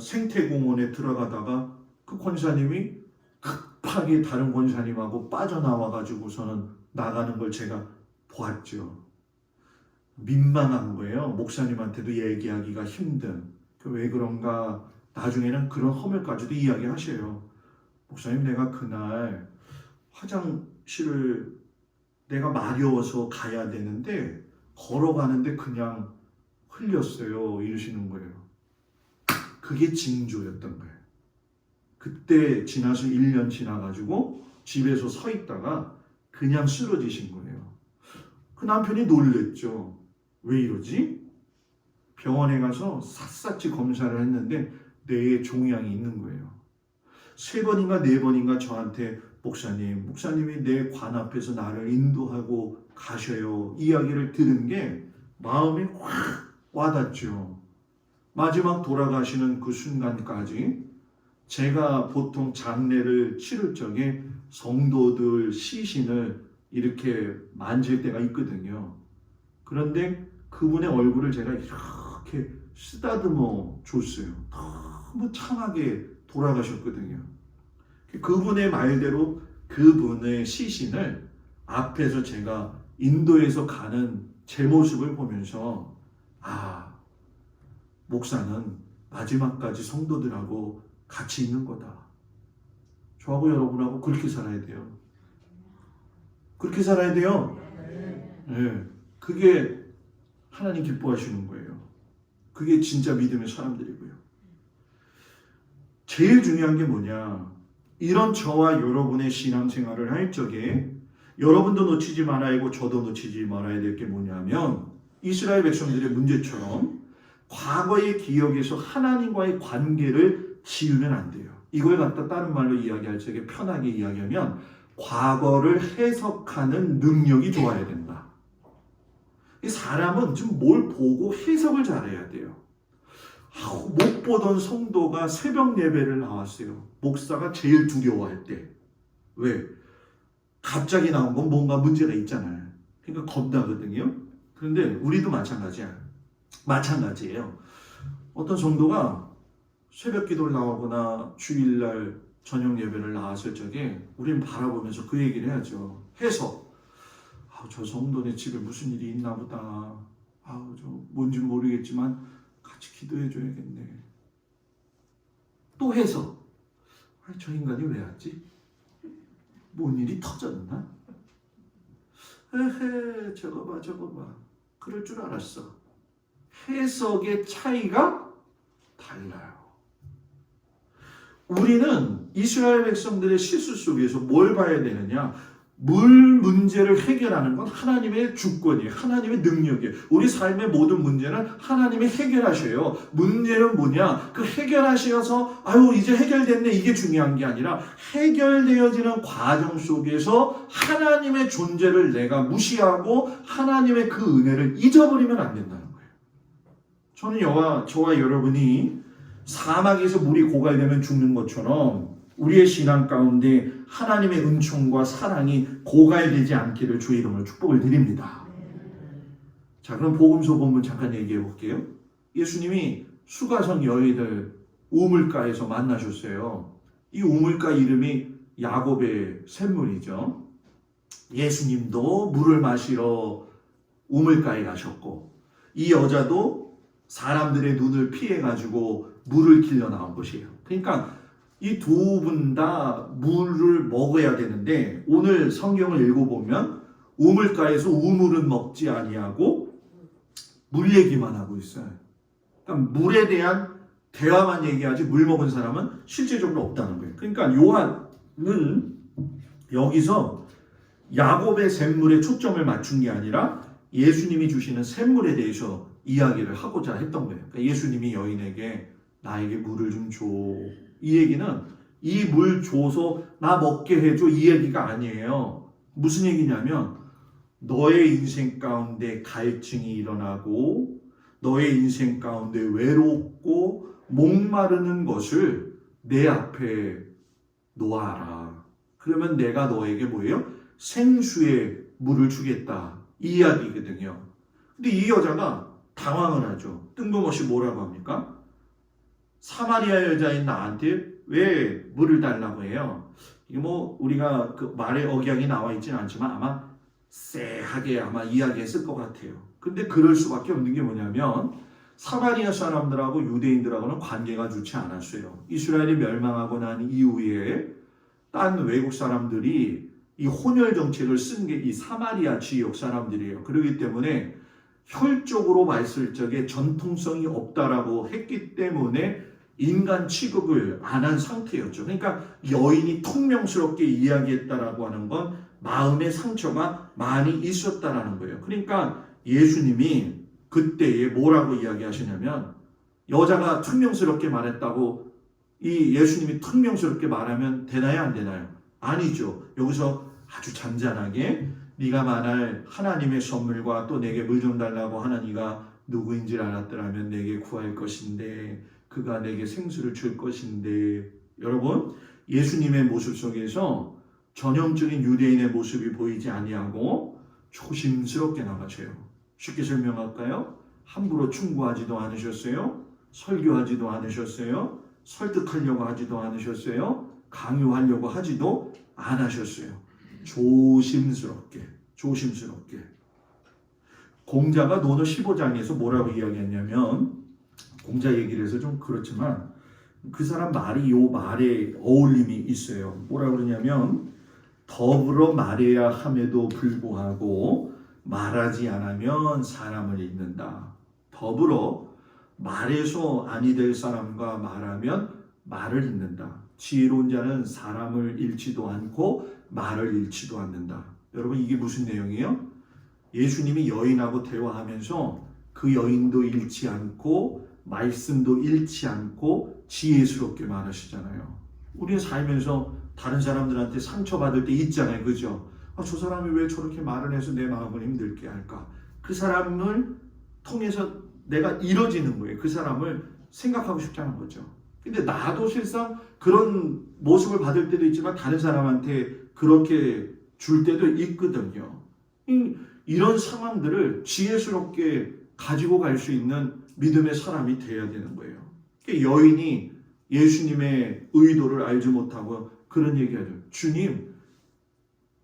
A: 생태공원에 들어가다가 그 권사님이 급하게 다른 권사님하고 빠져나와가지고서는 나가는 걸 제가 보았죠. 민망한 거예요. 목사님한테도 얘기하기가 힘든. 왜 그런가? 나중에는 그런 허물까지도 이야기하셔요. 목사님, 내가 그날 화장실을 내가 마려워서 가야 되는데 걸어가는데 그냥 흘렸어요. 이러시는 거예요. 그게 징조였던 거예요. 그때 지나서 1년 지나가지고 집에서 서 있다가 그냥 쓰러지신 거예요. 그 남편이 놀랬죠. 왜 이러지? 병원에 가서 샅샅이 검사를 했는데 뇌에 종양이 있는 거예요. 3번인가 4번인가 저한테 목사님이 내 관 앞에서 나를 인도하고 가셔요. 이야기를 들은 게 마음이 확 와닿죠. 마지막 돌아가시는 그 순간까지 제가 보통 장례를 치를 적에 성도들 시신을 이렇게 만질 때가 있거든요. 그런데 그분의 얼굴을 제가 이렇게 쓰다듬어 줬어요. 너무 참하게 돌아가셨거든요. 그분의 말대로 그분의 시신을 앞에서 제가 인도에서 가는 제 모습을 보면서 목사는 마지막까지 성도들하고 같이 있는 거다. 저하고 여러분하고 그렇게 살아야 돼요. 그렇게 살아야 돼요. 네. 그게 하나님 기뻐하시는 거예요. 그게 진짜 믿음의 사람들이고요. 제일 중요한 게 뭐냐? 이런 저와 여러분의 신앙생활을 할 적에 여러분도 놓치지 말아야 하고 저도 놓치지 말아야 될 게 뭐냐면 이스라엘 백성들의 문제처럼 과거의 기억에서 하나님과의 관계를 지우면 안 돼요. 이걸 갖다 다른 말로 이야기할 적에 편하게 이야기하면 과거를 해석하는 능력이 좋아야 된다. 이 사람은 좀 뭘 보고 해석을 잘해야 돼요. 못 보던 성도가 새벽 예배를 나왔어요. 목사가 제일 두려워할 때. 왜? 갑자기 나온 건 뭔가 문제가 있잖아요. 그러니까 겁나거든요. 그런데 우리도 마찬가지예요. 어떤 성도가 새벽 기도를 나오거나 주일날 저녁 예배를 나왔을 적에 우리는 바라보면서 그 얘기를 해야죠. 해석. 저 성도네 집에 무슨 일이 있나 보다. 저 뭔지 모르겠지만 같이 기도해 줘야겠네. 또 해석. 저 인간이 왜 왔지? 뭔 일이 터졌나? 에헤, 저거 봐. 그럴 줄 알았어. 해석의 차이가 달라요. 우리는 이스라엘 백성들의 실수 속에서 뭘 봐야 되느냐? 물 문제를 해결하는 건 하나님의 주권이에요. 하나님의 능력이에요. 우리 삶의 모든 문제는 하나님이 해결하셔요. 문제는 뭐냐? 그 해결하셔서 이제 해결됐네 이게 중요한 게 아니라 해결되어지는 과정 속에서 하나님의 존재를 내가 무시하고 하나님의 그 은혜를 잊어버리면 안 된다는 거예요. 저는 저와 여러분이 사막에서 물이 고갈되면 죽는 것처럼 우리의 신앙 가운데 하나님의 은총과 사랑이 고갈되지 않기를 주의 이름으로 축복을 드립니다. 자, 그럼 복음서 본문 잠깐 얘기해 볼게요. 예수님이 수가성 여인을 우물가에서 만나셨어요. 이 우물가 이름이 야곱의 샘물이죠. 예수님도 물을 마시러 우물가에 가셨고 이 여자도 사람들의 눈을 피해가지고 물을 길러 나온 것이에요. 그러니까 이 두 분 다 물을 먹어야 되는데 오늘 성경을 읽어보면 우물가에서 우물은 먹지 아니하고 물 얘기만 하고 있어요. 그러니까 물에 대한 대화만 얘기하지 물 먹은 사람은 실제적으로 없다는 거예요. 그러니까 요한은 여기서 야곱의 샘물에 초점을 맞춘 게 아니라 예수님이 주시는 샘물에 대해서 이야기를 하고자 했던 거예요. 그러니까 예수님이 여인에게 나에게 물을 좀 줘. 이 얘기는 이 물 줘서 나 먹게 해줘 이 얘기가 아니에요. 무슨 얘기냐면 너의 인생 가운데 갈증이 일어나고 너의 인생 가운데 외롭고 목마르는 것을 내 앞에 놓아라. 그러면 내가 너에게 뭐예요? 생수의 물을 주겠다. 이 이야기거든요. 근데 이 여자가 당황을 하죠. 뜬금없이 뭐라고 합니까? 사마리아 여자인 나한테 왜 물을 달라고 해요? 이게 뭐 우리가 그 말의 억양이 나와 있지는 않지만 아마 쎄하게 아마 이야기했을 것 같아요. 근데 그럴 수밖에 없는 게 뭐냐면 사마리아 사람들하고 유대인들하고는 관계가 좋지 않았어요. 이스라엘이 멸망하고 난 이후에 딴 외국 사람들이 이 혼혈 정책을 쓴 게 이 사마리아 지역 사람들이에요. 그렇기 때문에 혈족으로 봤을 적에 전통성이 없다라고 했기 때문에 인간 취급을 안 한 상태였죠. 그러니까 여인이 퉁명스럽게 이야기했다라고 하는 건 마음의 상처가 많이 있었다라는 거예요. 그러니까 예수님이 그때에 뭐라고 이야기하시냐면 여자가 퉁명스럽게 말했다고 이 예수님이 퉁명스럽게 말하면 되나요 안 되나요? 아니죠. 여기서 아주 잔잔하게 네가 말할 하나님의 선물과 또 내게 물 좀 달라고 하는 이가 누구인지 알았더라면 내게 구할 것인데 그가 내게 생수를 줄 것인데 여러분 예수님의 모습 속에서 전형적인 유대인의 모습이 보이지 아니하고 조심스럽게 나가세요. 쉽게 설명할까요? 함부로 충고하지도 않으셨어요. 설교하지도 않으셨어요. 설득하려고 하지도 않으셨어요. 강요하려고 하지도 않으셨어요. 조심스럽게. 공자가 논어 15장에서 뭐라고 이야기했냐면 공자 얘기를 해서 좀 그렇지만 그 사람 말이 요 말에 어울림이 있어요. 뭐라고 그러냐면 더불어 말해야 함에도 불구하고 말하지 않으면 사람을 잃는다. 더불어 말해서 아니 될 사람과 말하면 말을 잃는다. 지혜로운 자는 사람을 잃지도 않고 말을 잃지도 않는다. 여러분 이게 무슨 내용이에요? 예수님이 여인하고 대화하면서 그 여인도 잃지 않고 말씀도 잃지 않고 지혜스럽게 말하시잖아요. 우리는 살면서 다른 사람들한테 상처받을 때 있잖아요. 그죠? 저 사람이 왜 저렇게 말을 해서 내 마음을 힘들게 할까? 그 사람을 통해서 내가 이뤄지는 거예요. 그 사람을 생각하고 싶지 않은 거죠. 근데 나도 실상 그런 모습을 받을 때도 있지만 다른 사람한테 그렇게 줄 때도 있거든요. 이런 상황들을 지혜스럽게 가지고 갈 수 있는 믿음의 사람이 되어야 되는 거예요. 여인이 예수님의 의도를 알지 못하고 그런 얘기하죠. 주님,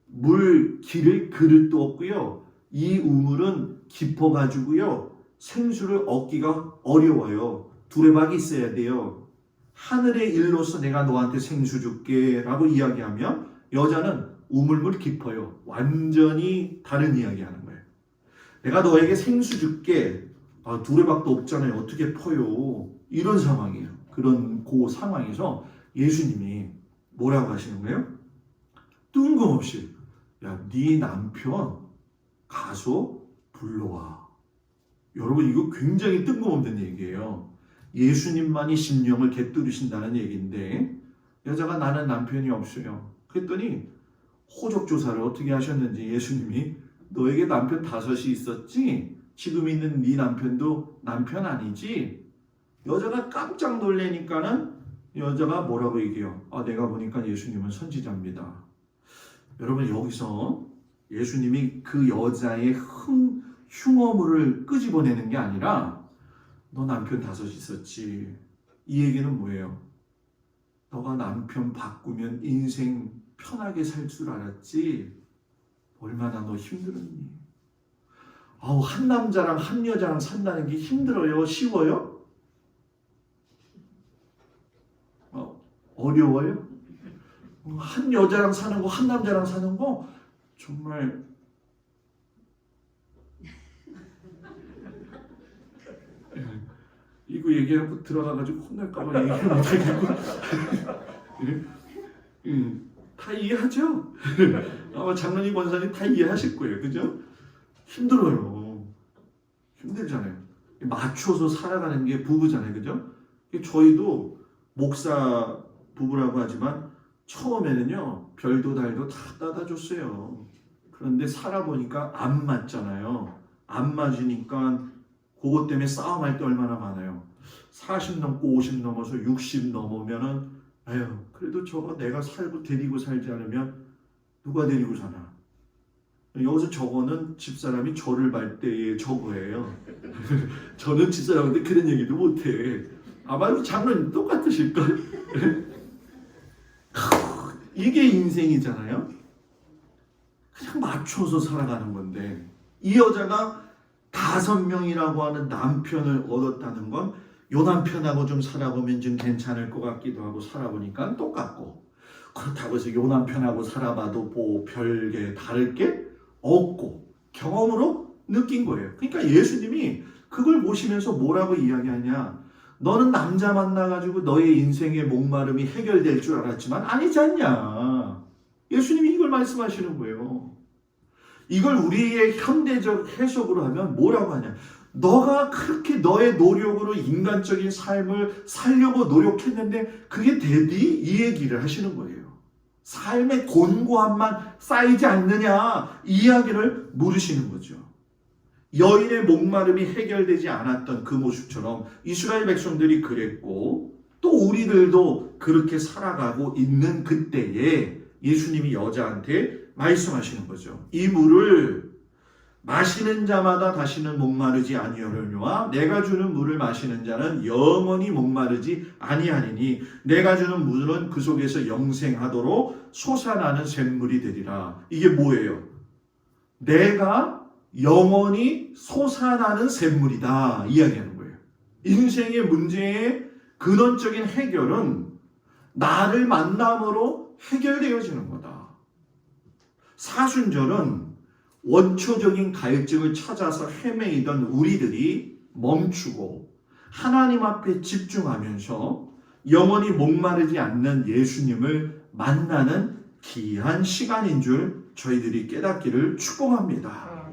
A: 물 기를 그릇도 없고요. 이 우물은 깊어가지고요. 생수를 얻기가 어려워요. 두레박이 있어야 돼요. 하늘의 일로서 내가 너한테 생수 줄게 라고 이야기하면 여자는 우물물 깊어요. 완전히 다른 이야기하는 거예요. 내가 너에게 생수 줄게. 두레박도 없잖아요. 어떻게 퍼요? 이런 상황이에요. 그런 그 상황에서 예수님이 뭐라고 하시는 거예요? 뜬금없이 야, 네 남편 가서 불러와. 여러분 이거 굉장히 뜬금없는 얘기예요. 예수님만이 심령을 꿰뚫으신다는 얘기인데 여자가 나는 남편이 없어요. 그랬더니 호적 조사를 어떻게 하셨는지 예수님이 너에게 남편 5이 있었지? 지금 있는 네 남편도 남편 아니지? 여자가 깜짝 놀라니까는 여자가 뭐라고 얘기해요? 내가 보니까 예수님은 선지자입니다. 여러분 여기서 예수님이 그 여자의 흉어물을 끄집어내는 게 아니라 너 남편 5 있었지. 이 얘기는 뭐예요? 너가 남편 바꾸면 인생 편하게 살 줄 알았지? 얼마나 너 힘들었니? 한 남자랑 한 여자랑 산다는 게 힘들어요? 쉬워요? 어려워요. 한 여자랑 사는 거, 한 남자랑 사는 거 정말 이거 얘기하고 들어가가지고 혼날까봐 얘기를 못하겠고 다 이해하죠? 아마 장로님 권사님 다 이해하실 거예요. 그죠? 힘들어요. 힘들잖아요. 맞춰서 살아가는 게 부부잖아요. 그죠? 저희도 목사 부부라고 하지만 처음에는요 별도 달도 다 따다줬어요. 그런데 살아보니까 안 맞잖아요. 안 맞으니까 그것 때문에 싸움할 때 얼마나 많아요. 40 넘고 50 넘어서 60 넘으면은 아유 그래도 저거 내가 살고 데리고 살지 않으면 누가 데리고 사나. 여기서 저거는 집사람이 저를 볼 때의 저거예요. 저는 집사람한테 그런 얘기도 못해. 아마 장로님 똑같으실걸? 이게 인생이잖아요. 그냥 맞춰서 살아가는 건데 이 여자가 5명이라고 하는 남편을 얻었다는 건 요 남편하고 좀 살아보면 좀 괜찮을 것 같기도 하고 살아보니까 똑같고 그렇다고 해서 요 남편하고 살아봐도 뭐 별게 다를 게 없고 경험으로 느낀 거예요. 그러니까 예수님이 그걸 보시면서 뭐라고 이야기하냐. 너는 남자 만나가지고 너의 인생의 목마름이 해결될 줄 알았지만 아니지 않냐. 예수님이 이걸 말씀하시는 거예요. 이걸 우리의 현대적 해석으로 하면 뭐라고 하냐. 너가 그렇게 너의 노력으로 인간적인 삶을 살려고 노력했는데 그게 되니? 이 얘기를 하시는 거예요. 삶의 곤고함만 쌓이지 않느냐 이 이야기를 물으시는 거죠. 여인의 목마름이 해결되지 않았던 그 모습처럼 이스라엘 백성들이 그랬고 또 우리들도 그렇게 살아가고 있는 그때에 예수님이 여자한테 말씀하시는 거죠. 이 물을 마시는 자마다 다시는 목마르지 아니하려니와 내가 주는 물을 마시는 자는 영원히 목마르지 아니하니니 내가 주는 물은 그 속에서 영생하도록 솟아나는 샘물이 되리라. 이게 뭐예요? 내가 영원히 솟아나는 샘물이다 이야기하는 거예요. 인생의 문제의 근원적인 해결은 나를 만남으로 해결되어지는 거다. 사순절은 원초적인 갈증을 찾아서 헤매이던 우리들이 멈추고 하나님 앞에 집중하면서 영원히 목마르지 않는 예수님을 만나는 귀한 시간인 줄 저희들이 깨닫기를 축복합니다.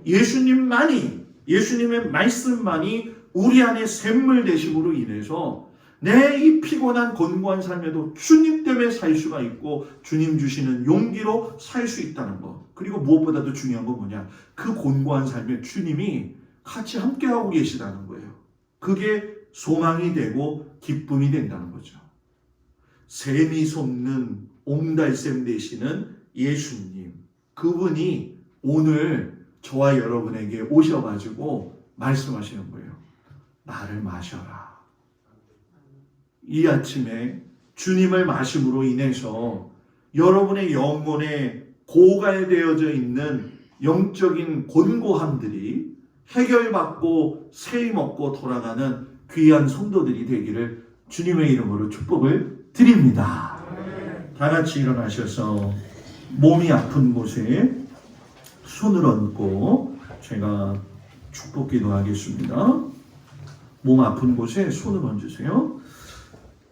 A: 예수님의 말씀만이 우리 안에 샘물 되심으로 인해서 내 이 피곤한 곤고한 삶에도 주님 때문에 살 수가 있고 주님 주시는 용기로 살 수 있다는 것. 그리고 무엇보다도 중요한 건 뭐냐. 그 곤고한 삶에 주님이 같이 함께하고 계시다는 거예요. 그게 소망이 되고 기쁨이 된다는 거죠. 샘이 솟는 옹달샘 되시는 예수님. 그분이 오늘 저와 여러분에게 오셔가지고 말씀하시는 거예요. 나를 마셔라. 이 아침에 주님을 마심으로 인해서 여러분의 영혼에 고갈되어져 있는 영적인 곤고함들이 해결받고 세임 얻고 돌아가는 귀한 성도들이 되기를 주님의 이름으로 축복을 드립니다. 다 같이 일어나셔서 몸이 아픈 곳에 손을 얹고 제가 축복 기도하겠습니다. 몸 아픈 곳에 손을 얹으세요.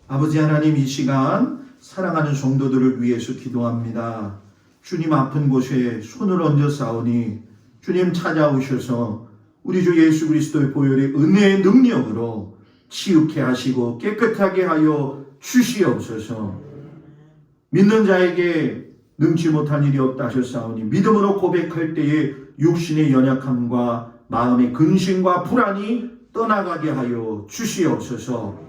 A: 아버지 하나님, 이 시간 사랑하는 성도들을 위해서 기도합니다. 주님 아픈 곳에 손을 얹어 싸우니 주님 찾아오셔서 우리 주 예수 그리스도의 보혈의 은혜의 능력으로 치유케 하시고 깨끗하게 하여 주시옵소서. 믿는 자에게 능치 못한 일이 없다 하셨사오니 믿음으로 고백할 때에 육신의 연약함과 마음의 근심과 불안이 떠나가게 하여 주시옵소서.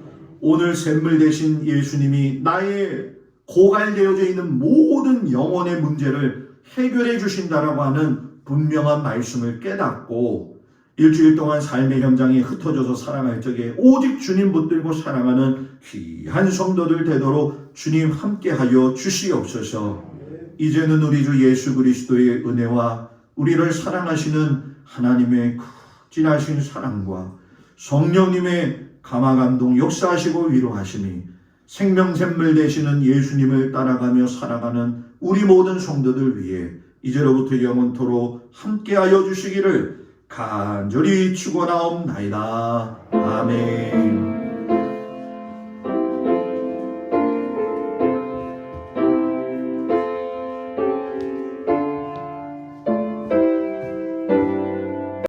A: 오늘 샘물 되신 예수님이 나의 고갈되어져 있는 모든 영혼의 문제를 해결해 주신다라고 하는 분명한 말씀을 깨닫고 일주일 동안 삶의 현장에 흩어져서 살아갈 적에 오직 주님 붙들고 살아가는 귀한 성도들 되도록 주님 함께하여 주시옵소서. 이제는 우리 주 예수 그리스도의 은혜와 우리를 사랑하시는 하나님의 진하신 사랑과 성령님의 감화 감동 역사하시고 위로하심이 생명샘물 되시는 예수님을 따라가며 살아가는 우리 모든 성도들 위해 이제로부터 영원토록 함께하여 주시기를 간절히 축원하옵나이다. 아멘.